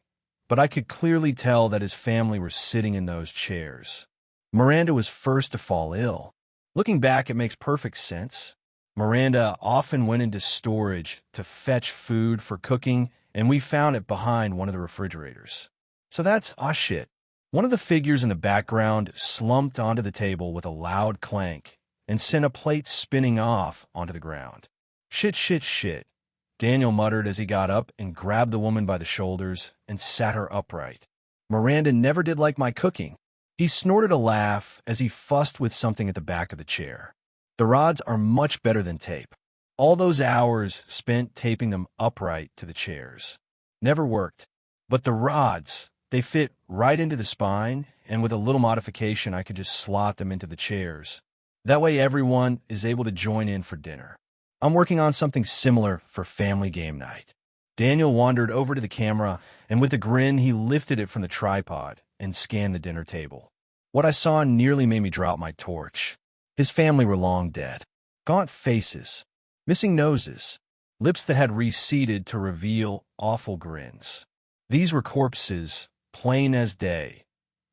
but I could clearly tell that his family were sitting in those chairs. Miranda was first to fall ill. Looking back, it makes perfect sense. Miranda often went into storage to fetch food for cooking, and we found it behind one of the refrigerators. So that's shit. One of the figures in the background slumped onto the table with a loud clank and sent a plate spinning off onto the ground. "Shit, shit, shit," Daniel muttered as he got up and grabbed the woman by the shoulders and sat her upright. "Miranda never did like my cooking." He snorted a laugh as he fussed with something at the back of the chair. "The rods are much better than tape. All those hours spent taping them upright to the chairs never worked. But the rods, they fit right into the spine, and with a little modification, I could just slot them into the chairs. That way everyone is able to join in for dinner. I'm working on something similar for family game night." Daniel wandered over to the camera, and with a grin, he lifted it from the tripod and scanned the dinner table. What I saw nearly made me drop my torch. His family were long dead. Gaunt faces, missing noses, lips that had receded to reveal awful grins. These were corpses, plain as day,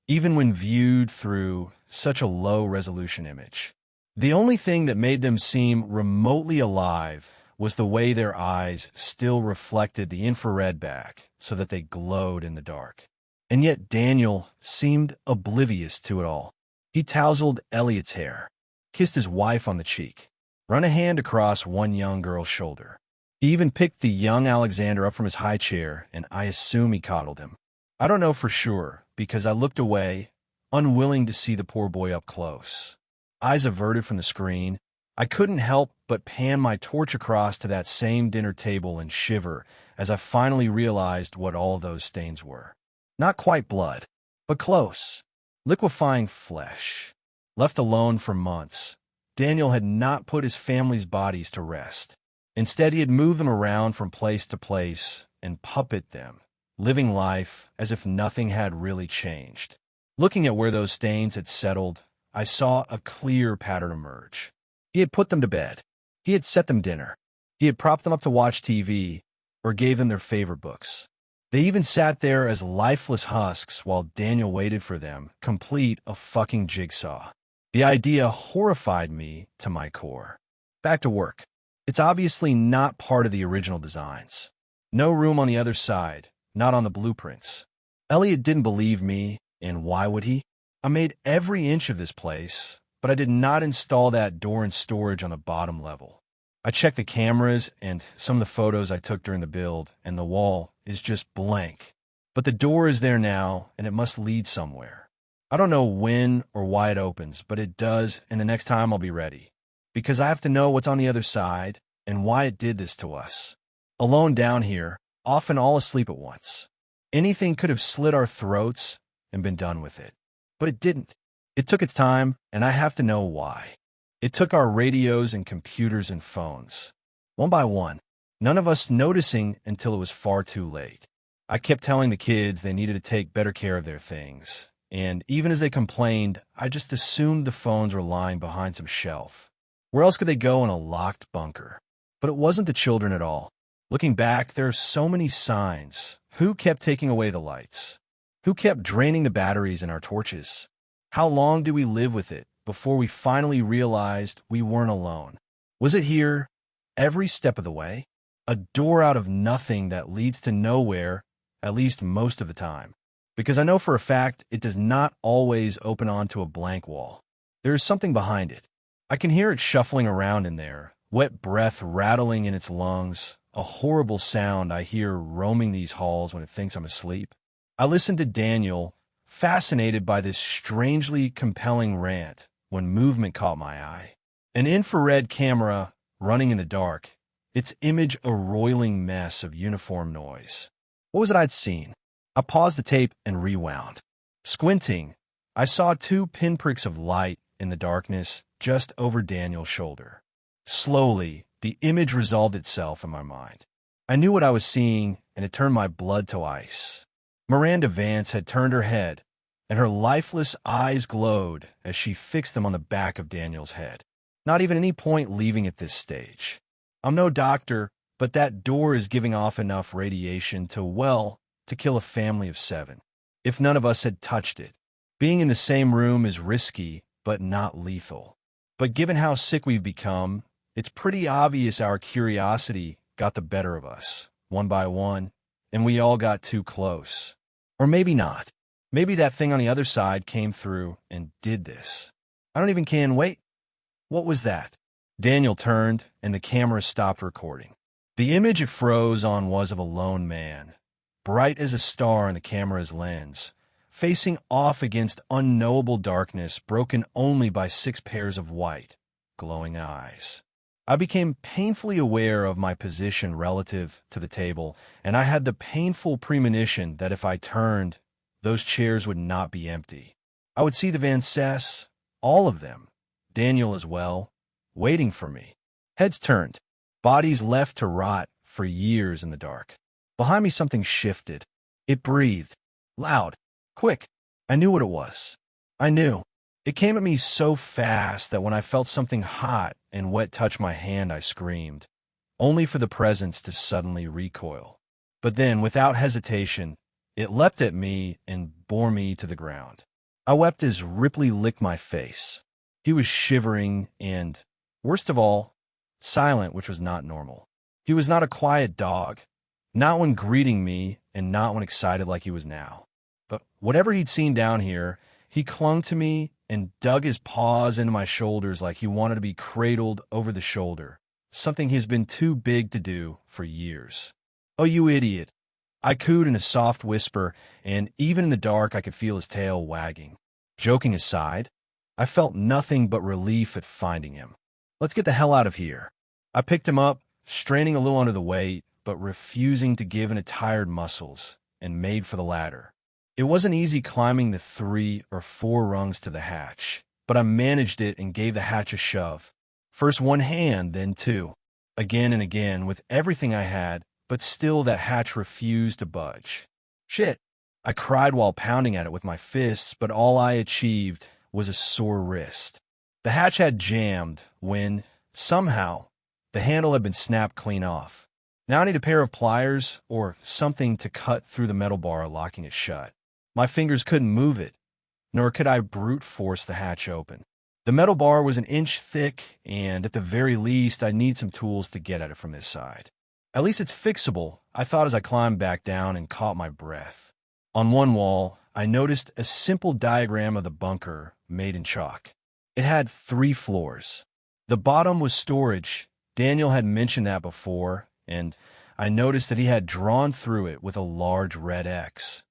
even when viewed through such a low-resolution image. The only thing that made them seem remotely alive was the way their eyes still reflected the infrared back so that they glowed in the dark. And yet Daniel seemed oblivious to it all. He tousled Elliot's hair, kissed his wife on the cheek, run a hand across one young girl's shoulder. He even picked the young Alexander up from his high chair, and I assume he coddled him. I don't know for sure, because I looked away, unwilling to see the poor boy up close. Eyes averted from the screen, I couldn't help but pan my torch across to that same dinner table and shiver as I finally realized what all those stains were. Not quite blood, but close. Liquefying flesh. Left alone for months, Daniel had not put his family's bodies to rest. Instead, he had moved them around from place to place and puppet them, living life as if nothing had really changed. Looking at where those stains had settled, I saw a clear pattern emerge. He had put them to bed. He had set them dinner. He had propped them up to watch TV or gave them their favorite books. They even sat there as lifeless husks while Daniel waited for them, complete a fucking jigsaw. The idea horrified me to my core. Back to work. It's obviously not part of the original designs. No room on the other side, not on the blueprints. Elliot didn't believe me, and why would he? I made every inch of this place, but I did not install that door and storage on the bottom level. I checked the cameras and some of the photos I took during the build, and the wall is just blank. But the door is there now, and it must lead somewhere. I don't know when or why it opens, but it does, and the next time I'll be ready. Because I have to know what's on the other side and why it did this to us. Alone down here, often all asleep at once. Anything could have slit our throats and been done with it. But it didn't. It took its time, and I have to know why. It took our radios and computers and phones, one by one, none of us noticing until it was far too late. I kept telling the kids they needed to take better care of their things, and even as they complained, I just assumed the phones were lying behind some shelf. Where else could they go in a locked bunker? But it wasn't the children at all. Looking back, there are so many signs, Who kept taking away the lights? Who kept draining the batteries in our torches? How long did we live with it before we finally realized we weren't alone? Was it here, every step of the way? A door out of nothing that leads to nowhere, at least most of the time. Because I know for a fact it does not always open onto a blank wall. There is something behind it. I can hear it shuffling around in there, wet breath rattling in its lungs, a horrible sound I hear roaming these halls when it thinks I'm asleep. I listen to Daniel, fascinated by this strangely compelling rant, when movement caught my eye. An infrared camera running in the dark, its image a roiling mess of uniform noise. What was it I'd seen? I paused the tape and rewound. Squinting, I saw two pinpricks of light in the darkness just over Daniel's shoulder. Slowly, the image resolved itself in my mind. I knew what I was seeing, and it turned my blood to ice. Miranda Vance had turned her head, and her lifeless eyes glowed as she fixed them on the back of Daniel's head. Not even any point leaving at this stage. I'm no doctor, but that door is giving off enough radiation to kill a family of 7, if none of us had touched it. Being in the same room is risky, but not lethal. But given how sick we've become, it's pretty obvious our curiosity got the better of us, one by one, and we all got too close. Or maybe not. Maybe that thing on the other side came through and did this. I don't even can wait. What was that? Daniel turned, and the camera stopped recording. The image it froze on was of a lone man, bright as a star in the camera's lens, facing off against unknowable darkness broken only by 6 pairs of white, glowing eyes. I became painfully aware of my position relative to the table, and I had the painful premonition that if I turned, those chairs would not be empty. I would see the Vances, all of them, Daniel as well, waiting for me. Heads turned, bodies left to rot for years in the dark. Behind me something shifted. It breathed. Loud. Quick. I knew what it was. I knew. It came at me so fast that when I felt something hot and wet touch my hand, I screamed, only for the presence to suddenly recoil. But then, without hesitation, it leapt at me and bore me to the ground. I wept as Ripley licked my face. He was shivering and, worst of all, silent, which was not normal. He was not a quiet dog, not when greeting me and not when excited like he was now. But whatever he'd seen down here, he clung to me and dug his paws into my shoulders like he wanted to be cradled over the shoulder, something he's been too big to do for years. "Oh, you idiot," I cooed in a soft whisper, and even in the dark I could feel his tail wagging. Joking aside, I felt nothing but relief at finding him. "Let's get the hell out of here." I picked him up, straining a little under the weight, but refusing to give into tired muscles, and made for the ladder. It wasn't easy climbing the 3 or 4 rungs to the hatch, but I managed it and gave the hatch a shove. First one hand, then 2. Again and again, with everything I had, but still that hatch refused to budge. "Shit!" I cried while pounding at it with my fists, but all I achieved was a sore wrist. The hatch had jammed when, somehow, the handle had been snapped clean off. Now I need a pair of pliers or something to cut through the metal bar locking it shut. My fingers couldn't move it, nor could I brute force the hatch open. The metal bar was an inch thick, and at the very least, I'd need some tools to get at it from this side. At least it's fixable, I thought as I climbed back down and caught my breath. On one wall, I noticed a simple diagram of the bunker made in chalk. It had 3 floors. The bottom was storage. Daniel had mentioned that before, and I noticed that he had drawn through it with a large red X.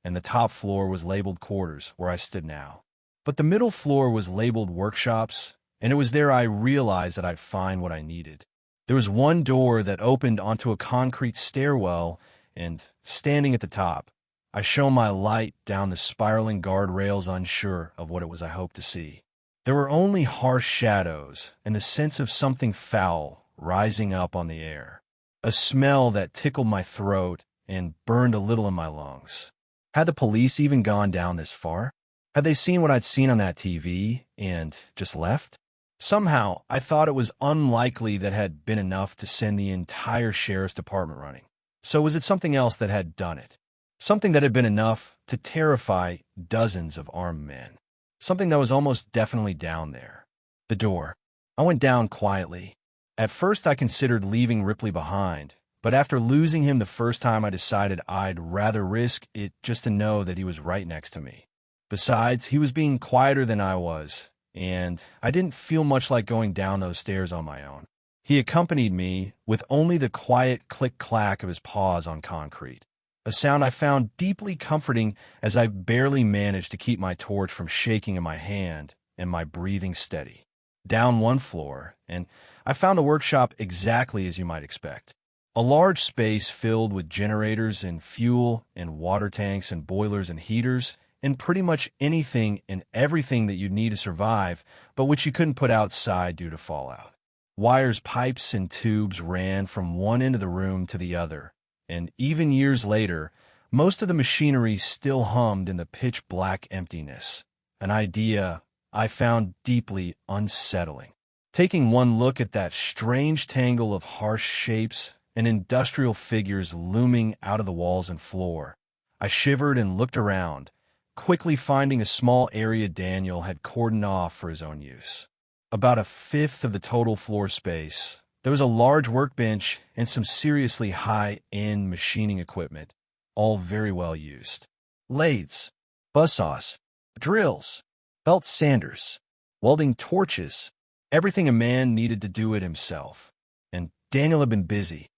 And the top floor was labeled quarters, where I stood now. But the middle floor was labeled workshops, and it was there I realized that I'd find what I needed. There was one door that opened onto a concrete stairwell, and, standing at the top, I shone my light down the spiraling guardrails, unsure of what it was I hoped to see. There were only harsh shadows and the sense of something foul rising up on the air, a smell that tickled my throat and burned a little in my lungs. Had the police even gone down this far? Had they seen what I'd seen on that TV and just left? Somehow, I thought it was unlikely that had been enough to send the entire sheriff's department running. So was it something else that had done it? Something that had been enough to terrify dozens of armed men. Something that was almost definitely down there. The door. I went down quietly. At first I considered leaving Ripley behind, but after losing him the first time I decided I'd rather risk it just to know that he was right next to me. Besides, he was being quieter than I was, and I didn't feel much like going down those stairs on my own. He accompanied me with only the quiet click-clack of his paws on concrete, a sound I found deeply comforting as I barely managed to keep my torch from shaking in my hand and my breathing steady. Down one floor, and I found a workshop exactly as you might expect. A large space filled with generators and fuel and water tanks and boilers and heaters and pretty much anything and everything that you'd need to survive, but which you couldn't put outside due to fallout. Wires, pipes, and tubes ran from one end of the room to the other, and even years later, most of the machinery still hummed in the pitch-black emptiness, an idea I found deeply unsettling. Taking one look at that strange tangle of harsh shapes and industrial figures looming out of the walls and floor, I shivered and looked around, quickly finding a small area Daniel had cordoned off for his own use. About a fifth of the total floor space, there was a large workbench and some seriously high-end machining equipment, all very well used. Lathes, buzzsaws, drills, belt sanders, welding torches, everything a man needed to do it himself. And Daniel had been busy.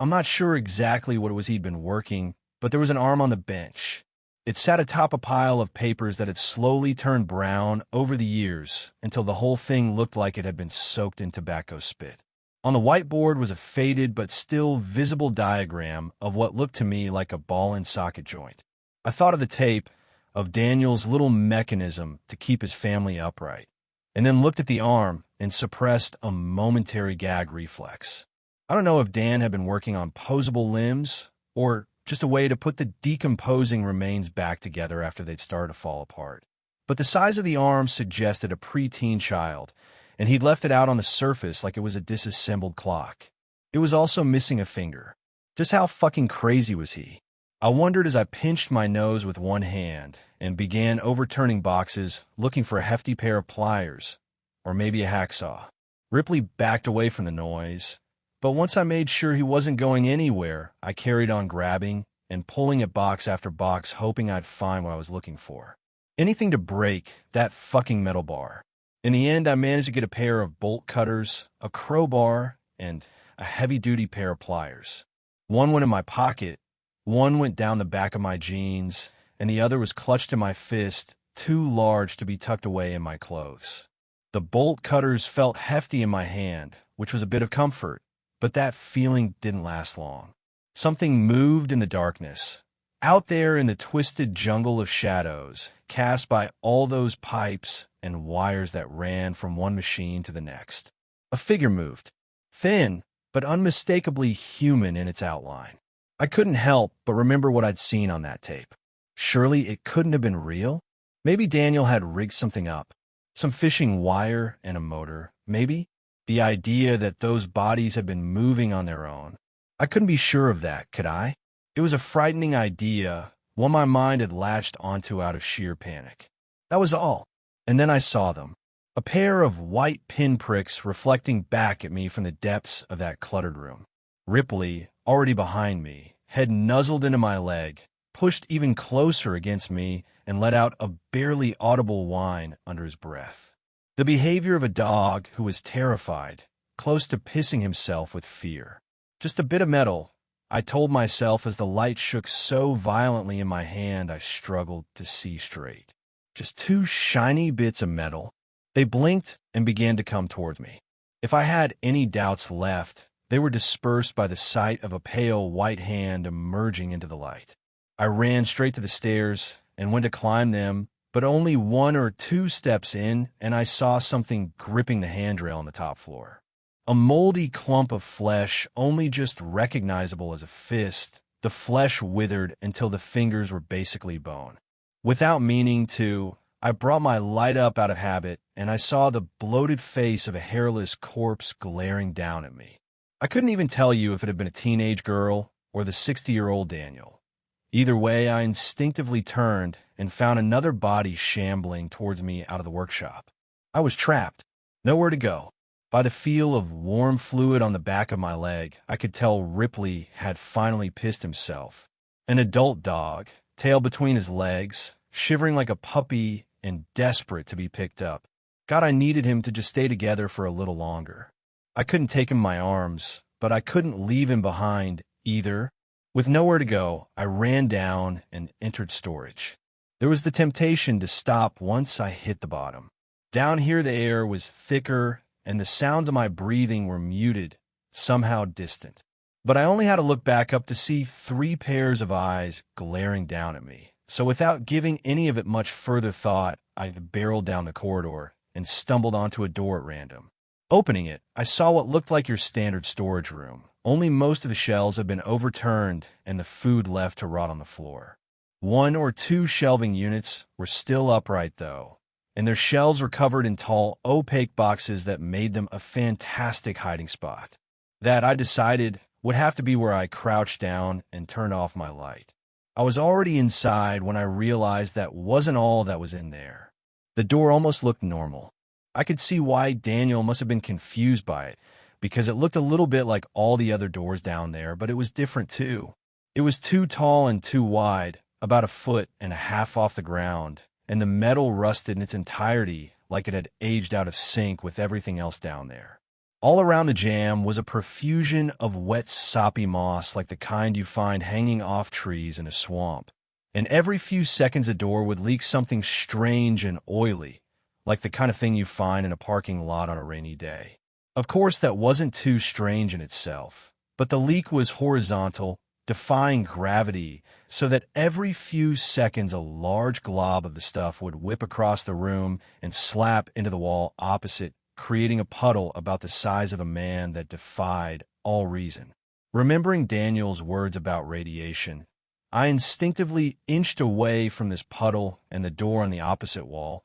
I'm not sure exactly what it was he'd been working, but there was an arm on the bench. It sat atop a pile of papers that had slowly turned brown over the years until the whole thing looked like it had been soaked in tobacco spit. On the whiteboard was a faded but still visible diagram of what looked to me like a ball-and-socket joint. I thought of the tape, of Daniel's little mechanism to keep his family upright, and then looked at the arm and suppressed a momentary gag reflex. I don't know if Dan had been working on posable limbs or just a way to put the decomposing remains back together after they'd started to fall apart. But the size of the arm suggested a preteen child, and he'd left it out on the surface like it was a disassembled clock. It was also missing a finger. Just how fucking crazy was he? I wondered as I pinched my nose with one hand and began overturning boxes, looking for a hefty pair of pliers, or maybe a hacksaw. Ripley backed away from the noise, but once I made sure he wasn't going anywhere, I carried on grabbing and pulling at box after box, hoping I'd find what I was looking for. Anything to break that fucking metal bar. In the end, I managed to get a pair of bolt cutters, a crowbar, and a heavy-duty pair of pliers. One went in my pocket, one went down the back of my jeans, and the other was clutched in my fist, too large to be tucked away in my clothes. The bolt cutters felt hefty in my hand, which was a bit of comfort, but that feeling didn't last long. Something moved in the darkness, out there in the twisted jungle of shadows, cast by all those pipes and wires that ran from one machine to the next. A figure moved, thin, but unmistakably human in its outline. I couldn't help but remember what I'd seen on that tape. Surely it couldn't have been real? Maybe Daniel had rigged something up. Some fishing wire and a motor, maybe? The idea that those bodies had been moving on their own. I couldn't be sure of that, could I? It was a frightening idea, one my mind had latched onto out of sheer panic. That was all. And then I saw them. A pair of white pinpricks reflecting back at me from the depths of that cluttered room. Ripley, already behind me, had nuzzled into my leg, pushed even closer against me, and let out a barely audible whine under his breath. The behavior of a dog who was terrified, close to pissing himself with fear. Just a bit of metal, I told myself as the light shook so violently in my hand I struggled to see straight. Just two shiny bits of metal. They blinked and began to come towards me. If I had any doubts left, they were dispersed by the sight of a pale white hand emerging into the light. I ran straight to the stairs and went to climb them, but only 1 or 2 steps in, and I saw something gripping the handrail on the top floor. A moldy clump of flesh, only just recognizable as a fist. The flesh withered until the fingers were basically bone. Without meaning to, I brought my light up out of habit, and I saw the bloated face of a hairless corpse glaring down at me. I couldn't even tell you if it had been a teenage girl or the 60-year-old Daniel. Either way, I instinctively turned and found another body shambling towards me out of the workshop. I was trapped. Nowhere to go. By the feel of warm fluid on the back of my leg, I could tell Ripley had finally pissed himself. An adult dog, tail between his legs, shivering like a puppy and desperate to be picked up. God, I needed him to just stay together for a little longer. I couldn't take him in my arms, but I couldn't leave him behind either. With nowhere to go, I ran down and entered storage. There was the temptation to stop once I hit the bottom. Down here the air was thicker, and the sounds of my breathing were muted, somehow distant. But I only had to look back up to see 3 pairs of eyes glaring down at me. So without giving any of it much further thought, I barreled down the corridor and stumbled onto a door at random. Opening it, I saw what looked like your standard storage room. Only most of the shelves had been overturned and the food left to rot on the floor. 1 or 2 shelving units were still upright, though, and their shelves were covered in tall, opaque boxes that made them a fantastic hiding spot. That, I decided, would have to be where I crouched down and turned off my light. I was already inside when I realized that wasn't all that was in there. The door almost looked normal. I could see why Daniel must have been confused by it, because it looked a little bit like all the other doors down there, but it was different too. It was too tall and too wide, about 1.5 feet off the ground, and the metal rusted in its entirety like it had aged out of sync with everything else down there. All around the jam was a profusion of wet, soppy moss like the kind you find hanging off trees in a swamp. And every few seconds a door would leak something strange and oily, like the kind of thing you find in a parking lot on a rainy day. Of course, that wasn't too strange in itself, but the leak was horizontal, defying gravity, so that every few seconds a large glob of the stuff would whip across the room and slap into the wall opposite, creating a puddle about the size of a man that defied all reason. Remembering Daniel's words about radiation, I instinctively inched away from this puddle and the door on the opposite wall,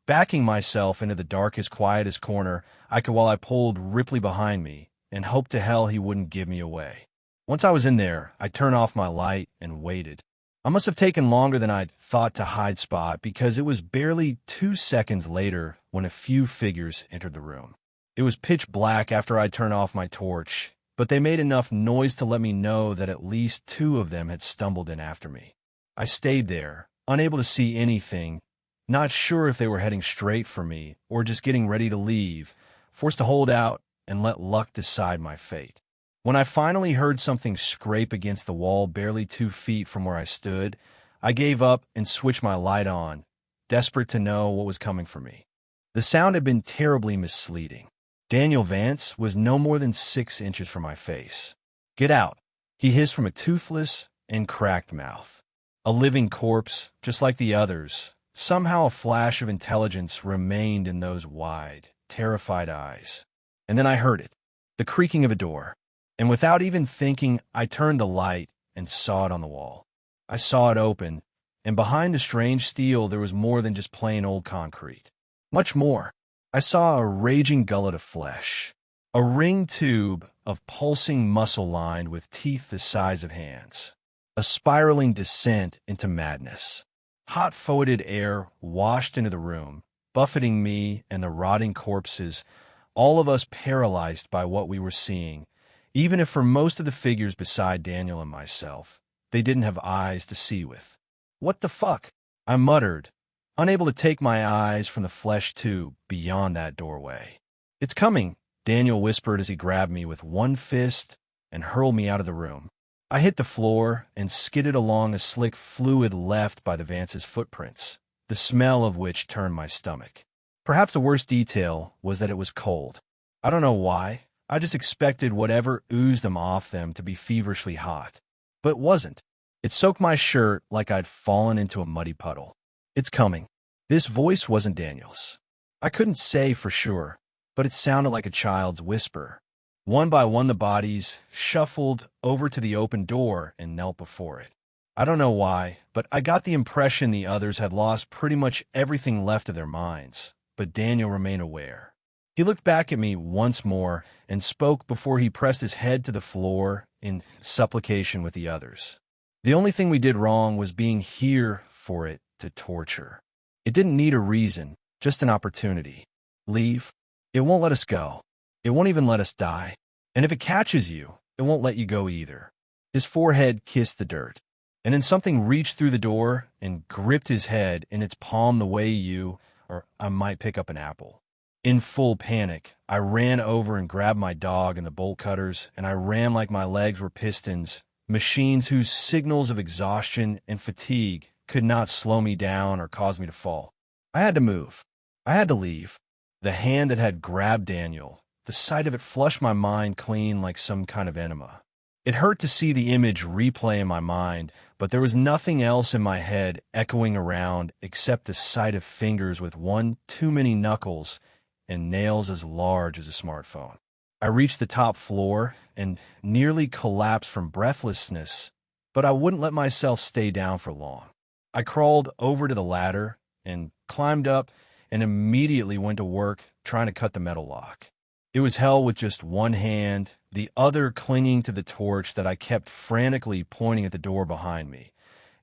backing myself into the darkest, quietest corner I could while I pulled Ripley behind me and hoped to hell he wouldn't give me away. Once I was in there, I turned off my light and waited. I must have taken longer than I'd thought to hide spot because it was barely 2 seconds later when a few figures entered the room. It was pitch black after I turned off my torch, but they made enough noise to let me know that at least 2 of them had stumbled in after me. I stayed there, unable to see anything, not sure if they were heading straight for me or just getting ready to leave, forced to hold out and let luck decide my fate. When I finally heard something scrape against the wall barely 2 feet from where I stood, I gave up and switched my light on, desperate to know what was coming for me. The sound had been terribly misleading. Daniel Vance was no more than 6 inches from my face. "Get out," he hissed from a toothless and cracked mouth. A living corpse, just like the others. Somehow a flash of intelligence remained in those wide, terrified eyes. And then I heard it, the creaking of a door. And without even thinking, I turned the light and saw it on the wall. I saw it open, and behind the strange steel there was more than just plain old concrete. Much more. I saw a raging gullet of flesh, a ring tube of pulsing muscle lined with teeth the size of hands, a spiraling descent into madness. Hot foetid air washed into the room, buffeting me and the rotting corpses, all of us paralyzed by what we were seeing, even if for most of the figures beside Daniel and myself, they didn't have eyes to see with. "What the fuck?" I muttered, unable to take my eyes from the flesh tube beyond that doorway. "It's coming," Daniel whispered as he grabbed me with one fist and hurled me out of the room. I hit the floor and skidded along a slick fluid left by the Vance's footprints, the smell of which turned my stomach. Perhaps the worst detail was that it was cold. I don't know why. I just expected whatever oozed them off them to be feverishly hot. But it wasn't. It soaked my shirt like I'd fallen into a muddy puddle. "It's coming." This voice wasn't Daniel's. I couldn't say for sure, but it sounded like a child's whisper. One by one the bodies shuffled over to the open door and knelt before it. I don't know why, but I got the impression the others had lost pretty much everything left of their minds, but Daniel remained aware. He looked back at me once more and spoke before he pressed his head to the floor in supplication with the others. The only thing we did wrong was being here for it to torture. It didn't need a reason, just an opportunity. Leave. It won't let us go. It won't even let us die. And if it catches you, it won't let you go either. His forehead kissed the dirt. And then something reached through the door and gripped his head in its palm the way or I might pick up an apple. In full panic, I ran over and grabbed my dog and the bolt cutters, and I ran like my legs were pistons, machines whose signals of exhaustion and fatigue could not slow me down or cause me to fall. I had to move. I had to leave. The hand that had grabbed Daniel, the sight of it flushed my mind clean like some kind of enema. It hurt to see the image replay in my mind, but there was nothing else in my head echoing around except the sight of fingers with one too many knuckles and nails as large as a smartphone. I reached the top floor and nearly collapsed from breathlessness, but I wouldn't let myself stay down for long. I crawled over to the ladder and climbed up and immediately went to work trying to cut the metal lock. It was hell with just one hand, the other clinging to the torch that I kept frantically pointing at the door behind me.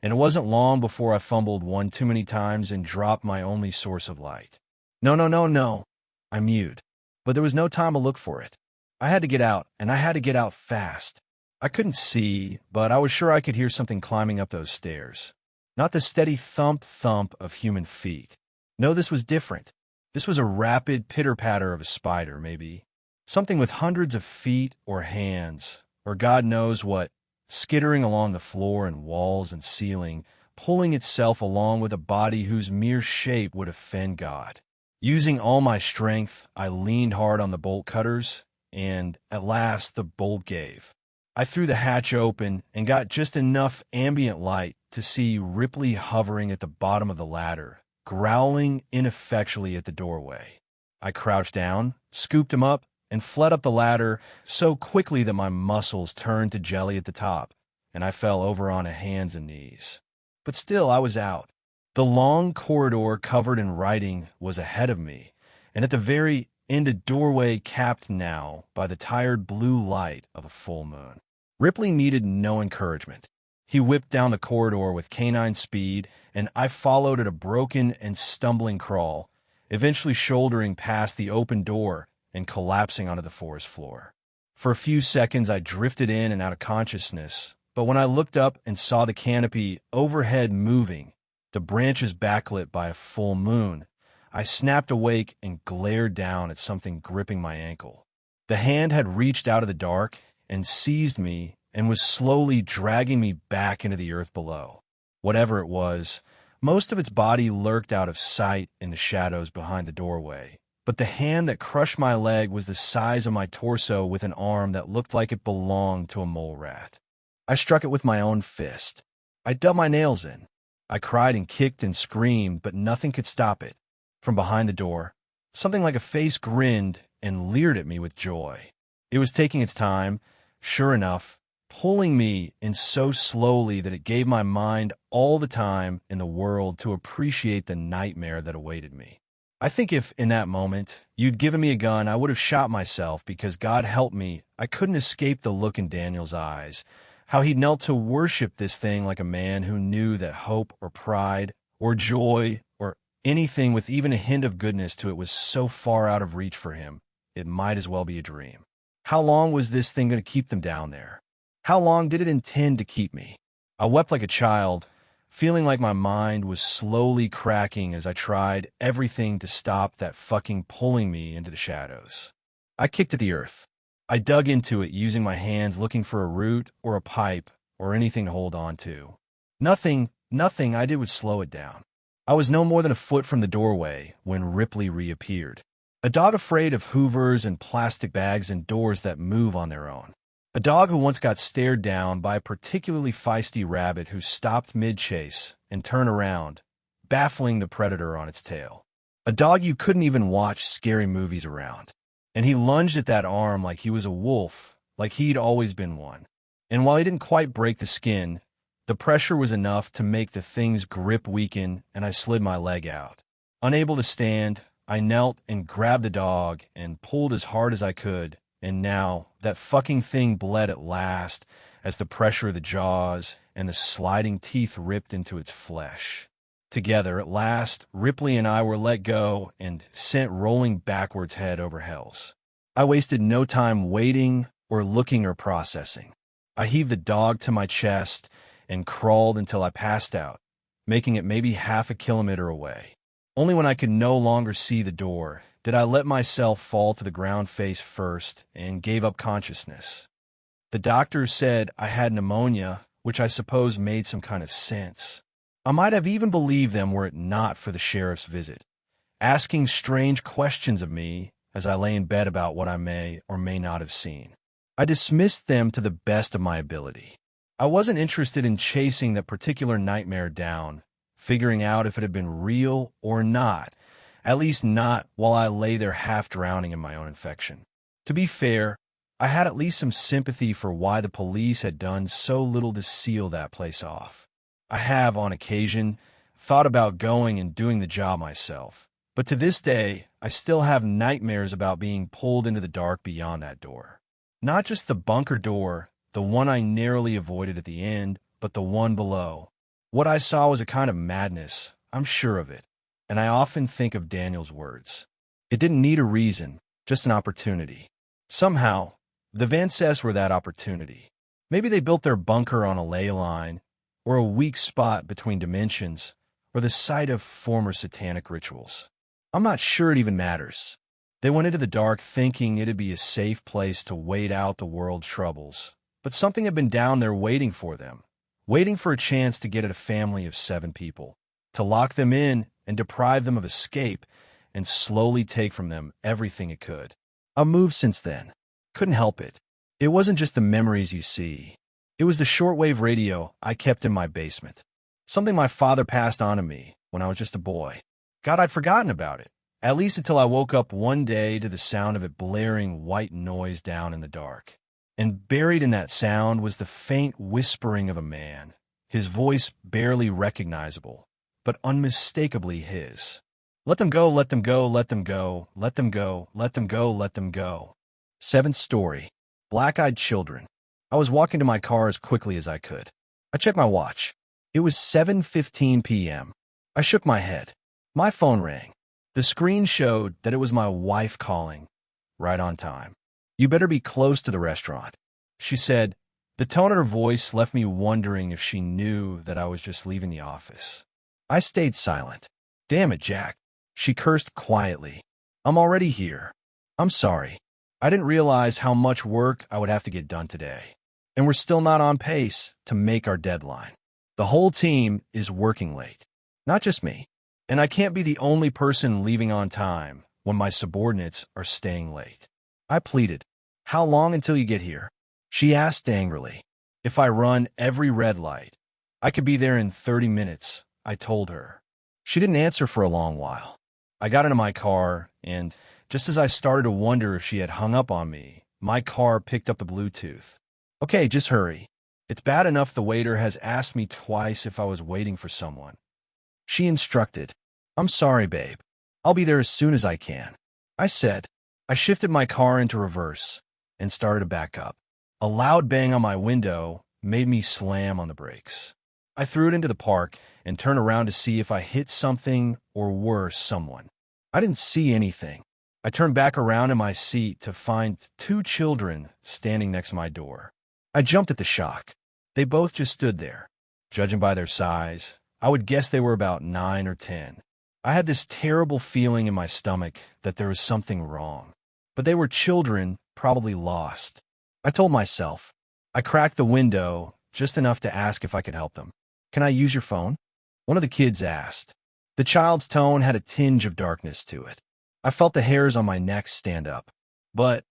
And it wasn't long before I fumbled one too many times and dropped my only source of light. No, I mewed. But there was no time to look for it. I had to get out, and I had to get out fast. I couldn't see, but I was sure I could hear something climbing up those stairs. Not the steady thump of human feet. No, this was different. This was a rapid pitter-patter of a spider, maybe. Something with hundreds of feet or hands, or God knows what, skittering along the floor and walls and ceiling, pulling itself along with a body whose mere shape would offend God. Using all my strength, I leaned hard on the bolt cutters, and at last the bolt gave. I threw the hatch open and got just enough ambient light to see Ripley hovering at the bottom of the ladder, growling ineffectually at the doorway. I crouched down, scooped him up, and fled up the ladder so quickly that my muscles turned to jelly at the top, and I fell over on hands and knees. But still I was out. The long corridor covered in writing was ahead of me, and at the very end a doorway capped now by the tired blue light of a full moon. Ripley needed no encouragement. He whipped down the corridor with canine speed, and I followed at a broken and stumbling crawl, eventually shouldering past the open door and collapsing onto the forest floor. For a few seconds I drifted in and out of consciousness, but when I looked up and saw the canopy overhead moving, the branches backlit by a full moon, I snapped awake and glared down at something gripping my ankle. The hand had reached out of the dark and seized me and was slowly dragging me back into the earth below. Whatever it was, most of its body lurked out of sight in the shadows behind the doorway, but the hand that crushed my leg was the size of my torso with an arm that looked like it belonged to a mole rat. I struck it with my own fist. I dug my nails in. I cried and kicked and screamed, but nothing could stop it. From behind the door, something like a face grinned and leered at me with joy. It was taking its time, sure enough, pulling me in so slowly that it gave my mind all the time in the world to appreciate the nightmare that awaited me. I think if, in that moment, you'd given me a gun, I would have shot myself because, God help me, I couldn't escape the look in Daniel's eyes, how he knelt to worship this thing like a man who knew that hope or pride or joy or anything with even a hint of goodness to it was so far out of reach for him, it might as well be a dream. How long was this thing going to keep them down there? How long did it intend to keep me? I wept like a child, feeling like my mind was slowly cracking as I tried everything to stop that fucking pulling me into the shadows. I kicked at the earth. I dug into it using my hands looking for a root or a pipe or anything to hold on to. Nothing I did would slow it down. I was no more than a foot from the doorway when Ripley reappeared. A dog afraid of hoovers and plastic bags and doors that move on their own. A dog who once got stared down by a particularly feisty rabbit who stopped mid-chase and turned around, baffling the predator on its tail. A dog you couldn't even watch scary movies around. And he lunged at that arm like he was a wolf, like he'd always been one. And while he didn't quite break the skin, the pressure was enough to make the thing's grip weaken, and I slid my leg out. Unable to stand, I knelt and grabbed the dog and pulled as hard as I could, and now that fucking thing bled at last as the pressure of the jaws and the sliding teeth ripped into its flesh. Together, at last, Ripley and I were let go and sent rolling backwards head over hells. I wasted no time waiting or looking or processing. I heaved the dog to my chest and crawled until I passed out, making it maybe half a kilometer away. Only when I could no longer see the door did I let myself fall to the ground face first and gave up consciousness. The doctors said I had pneumonia, which I suppose made some kind of sense. I might have even believed them were it not for the sheriff's visit, asking strange questions of me as I lay in bed about what I may or may not have seen. I dismissed them to the best of my ability. I wasn't interested in chasing that particular nightmare down, figuring out if it had been real or not, at least not while I lay there half drowning in my own infection. To be fair, I had at least some sympathy for why the police had done so little to seal that place off. I have, on occasion, thought about going and doing the job myself, but to this day, I still have nightmares about being pulled into the dark beyond that door. Not just the bunker door, the one I narrowly avoided at the end, but the one below. What I saw was a kind of madness, I'm sure of it, and I often think of Daniel's words. It didn't need a reason, just an opportunity. Somehow, the Van Cess were that opportunity. Maybe they built their bunker on a ley line, or a weak spot between dimensions, or the site of former satanic rituals. I'm not sure it even matters. They went into the dark thinking it'd be a safe place to wait out the world's troubles, but something had been down there waiting for them, waiting for a chance to get at a family of 7 people, to lock them in and deprive them of escape, and slowly take from them everything it could. I've moved since then. Couldn't help it. It wasn't just the memories you see. It was the shortwave radio I kept in my basement. Something my father passed on to me when I was just a boy. God, I'd forgotten about it, at least until I woke up one day to the sound of it blaring white noise down in the dark. And buried in that sound was the faint whispering of a man, his voice barely recognizable, but unmistakably his. Let them go, let them go, let them go, let them go, let them go, let them go. 7th story. Black-eyed children. I was walking to my car as quickly as I could. I checked my watch. It was 7:15 p.m. I shook my head. My phone rang. The screen showed that it was my wife calling, right on time. You better be close to the restaurant, she said. The tone of her voice left me wondering if she knew that I was just leaving the office. I stayed silent. Damn it, Jack. She cursed quietly. I'm already here. I'm sorry. I didn't realize how much work I would have to get done today. And we're still not on pace to make our deadline. The whole team is working late. Not just me. And I can't be the only person leaving on time when my subordinates are staying late. I pleaded. How long until you get here? She asked angrily. If I run every red light, I could be there in 30 minutes, I told her. She didn't answer for a long while. I got into my car, and just as I started to wonder if she had hung up on me, my car picked up the Bluetooth. Okay, just hurry. It's bad enough the waiter has asked me twice if I was waiting for someone. She instructed. I'm sorry, babe. I'll be there as soon as I can, I said. I shifted my car into reverse and started to back up. A loud bang on my window made me slam on the brakes. I threw it into the park and turned around to see if I hit something or worse, someone. I didn't see anything. I turned back around in my seat to find 2 children standing next to my door. I jumped at the shock. They both just stood there. Judging by their size, I would guess they were about 9 or 10. I had this terrible feeling in my stomach that there was something wrong. But they were children, probably lost. I told myself. I cracked the window just enough to ask if I could help them. Can I use your phone? One of the kids asked. The child's tone had a tinge of darkness to it. I felt the hairs on my neck stand up. But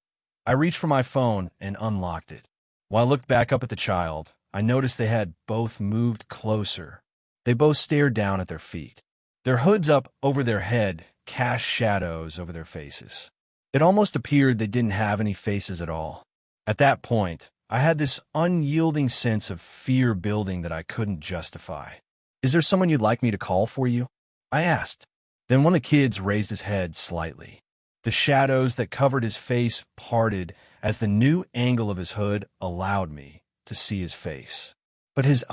I reached for my phone and unlocked it. While I looked back up at the child, I noticed they had both moved closer. They both stared down at their feet. Their hoods up over their head cast shadows over their faces. It almost appeared they didn't have any faces at all. At that point, I had this unyielding sense of fear building that I couldn't justify. Is there someone you'd like me to call for you? I asked. Then one of the kids raised his head slightly. The shadows that covered his face parted as the new angle of his hood allowed me to see his face. But his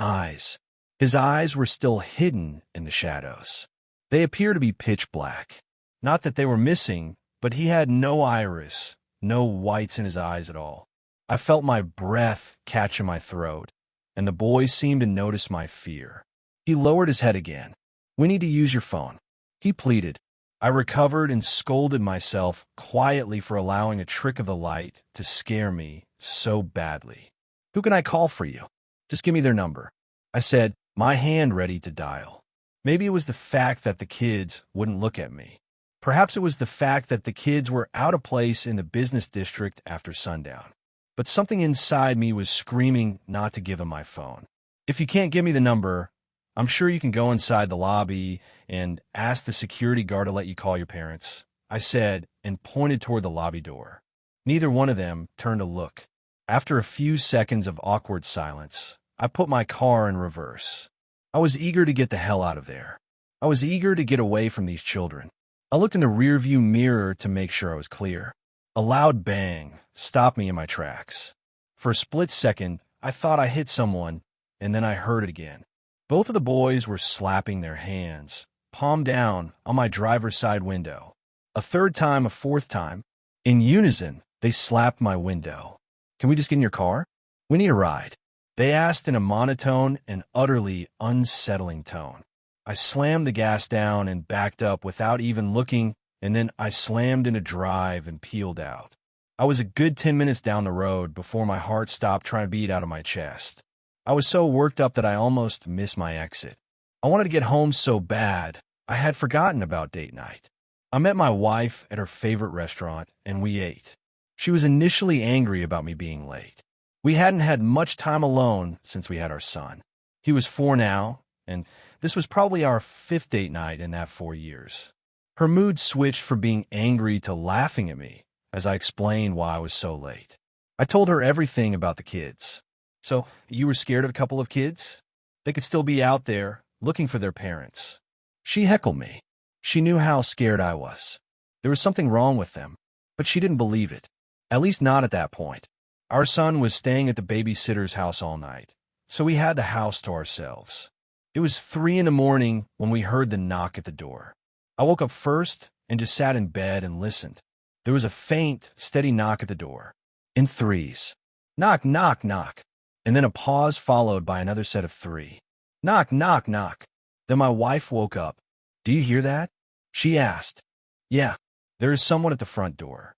eyes were still hidden in the shadows. They appeared to be pitch black. Not that they were missing, but he had no iris, no whites in his eyes at all. I felt my breath catch in my throat, and the boy seemed to notice my fear. He lowered his head again. "We need to use your phone," he pleaded. I recovered and scolded myself quietly for allowing a trick of the light to scare me so badly. "Who can I call for you? Just give me their number," I said, my hand ready to dial. Maybe it was the fact that the kids wouldn't look at me. Perhaps it was the fact that the kids were out of place in the business district after sundown. But something inside me was screaming not to give them my phone. "If you can't give me the number, I'm sure you can go inside the lobby and ask the security guard to let you call your parents," I said and pointed toward the lobby door. Neither one of them turned to look. After a few seconds of awkward silence, I put my car in reverse. I was eager to get the hell out of there. I was eager to get away from these children. I looked in the rearview mirror to make sure I was clear. A loud bang stopped me in my tracks. For a split second, I thought I hit someone, and then I heard it again. Both of the boys were slapping their hands, palm down, on my driver's side window. A third time, a fourth time. In unison, they slapped my window. "Can we just get in your car? We need a ride," they asked in a monotone and utterly unsettling tone. I slammed the gas down and backed up without even looking, and then I slammed into drive and peeled out. I was a good 10 minutes down the road before my heart stopped trying to beat out of my chest. I was so worked up that I almost missed my exit. I wanted to get home so bad, I had forgotten about date night. I met my wife at her favorite restaurant, and we ate. She was initially angry about me being late. We hadn't had much time alone since we had our son. He was 4 now, and this was probably our 5th date night in that 4 years. Her mood switched from being angry to laughing at me as I explained why I was so late. I told her everything about the kids. "So, you were scared of a couple of kids? They could still be out there, looking for their parents." She heckled me. She knew how scared I was. There was something wrong with them, but she didn't believe it. At least not at that point. Our son was staying at the babysitter's house all night, so we had the house to ourselves. It was 3 in the morning when we heard the knock at the door. I woke up first and just sat in bed and listened. There was a faint, steady knock at the door. In threes. Knock, knock, knock. And then a pause followed by another set of 3. Knock, knock, knock. Then my wife woke up. "Do you hear that?" she asked. "Yeah, there is someone at the front door,"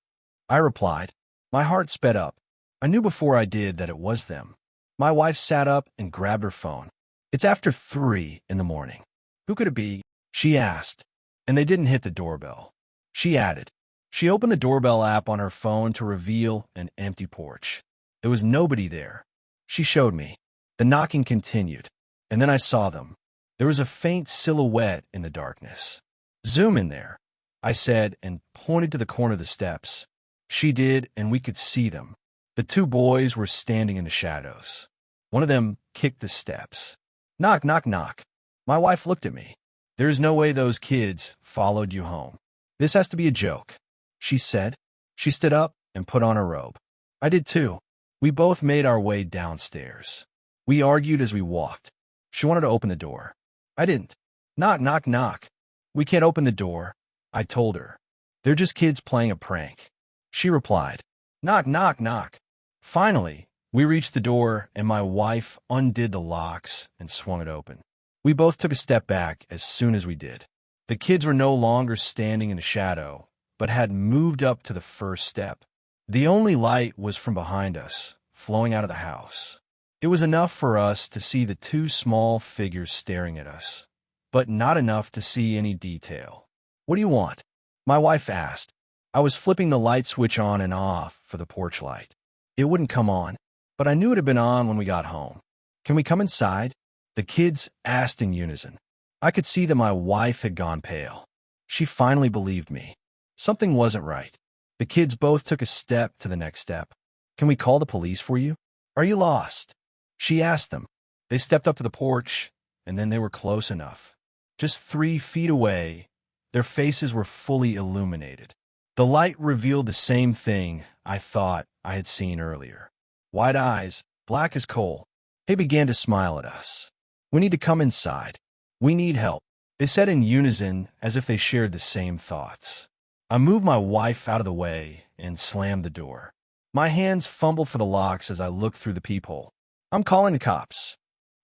I replied. My heart sped up. I knew before I did that it was them. My wife sat up and grabbed her phone. "It's after 3 in the morning. Who could it be?" she asked. And they didn't hit the doorbell. She added. She opened the doorbell app on her phone to reveal an empty porch. There was nobody there. She showed me. The knocking continued, and then I saw them. There was a faint silhouette in the darkness. "Zoom in there," I said and pointed to the corner of the steps. She did, and we could see them. The 2 boys were standing in the shadows. One of them kicked the steps. "Knock, knock, knock." My wife looked at me. "There is no way those kids followed you home. This has to be a joke," she said. She stood up and put on her robe. I did too. We both made our way downstairs. We argued as we walked. She wanted to open the door. I didn't. "Knock, knock, knock." "We can't open the door," I told her. "They're just kids playing a prank." She replied. "Knock, knock, knock." Finally, we reached the door, and my wife undid the locks and swung it open. We both took a step back as soon as we did. The kids were no longer standing in the shadow, but had moved up to the first step. The only light was from behind us, flowing out of the house. It was enough for us to see the 2 small figures staring at us, but not enough to see any detail. "What do you want?" my wife asked. I was flipping the light switch on and off for the porch light. It wouldn't come on, but I knew it had been on when we got home. "Can we come inside?" the kids asked in unison. I could see that my wife had gone pale. She finally believed me. Something wasn't right. The kids both took a step to the next step. "Can we call the police for you? Are you lost?" she asked them. They stepped up to the porch, and then they were close enough. Just 3 feet away, their faces were fully illuminated. The light revealed the same thing I thought I had seen earlier. Wide eyes, black as coal. They began to smile at us. "We need to come inside. We need help," they said in unison as if they shared the same thoughts. I moved my wife out of the way and slammed the door. My hands fumbled for the locks as I looked through the peephole. "I'm calling the cops,"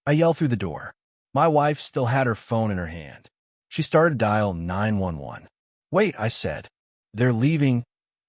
I yelled through the door. My wife still had her phone in her hand. She started to dial 911. "Wait," I said. "They're leaving,"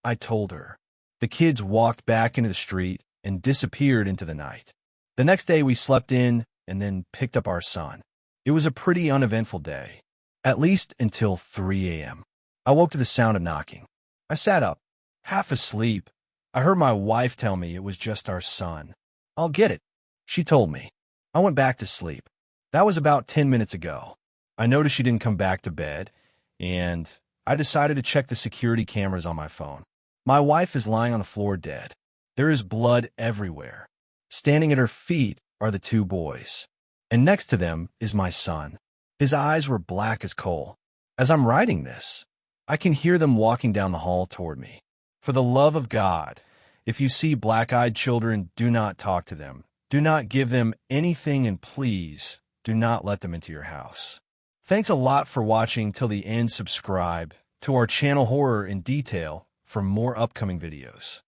I told her. The kids walked back into the street and disappeared into the night. The next day we slept in and then picked up our son. It was a pretty uneventful day, at least until 3 a.m. I woke to the sound of knocking. I sat up, half asleep. I heard my wife tell me it was just our son. "I'll get it," she told me. I went back to sleep. That was about 10 minutes ago. I noticed she didn't come back to bed, and I decided to check the security cameras on my phone. My wife is lying on the floor dead. There is blood everywhere. Standing at her feet are the two boys, and next to them is my son. His eyes were black as coal. As I'm writing this, I can hear them walking down the hall toward me. For the love of God, if you see black-eyed children, do not talk to them. Do not give them anything, and please do not let them into your house. Thanks a lot for watching till the end. Subscribe to our channel Horror in Detail for more upcoming videos.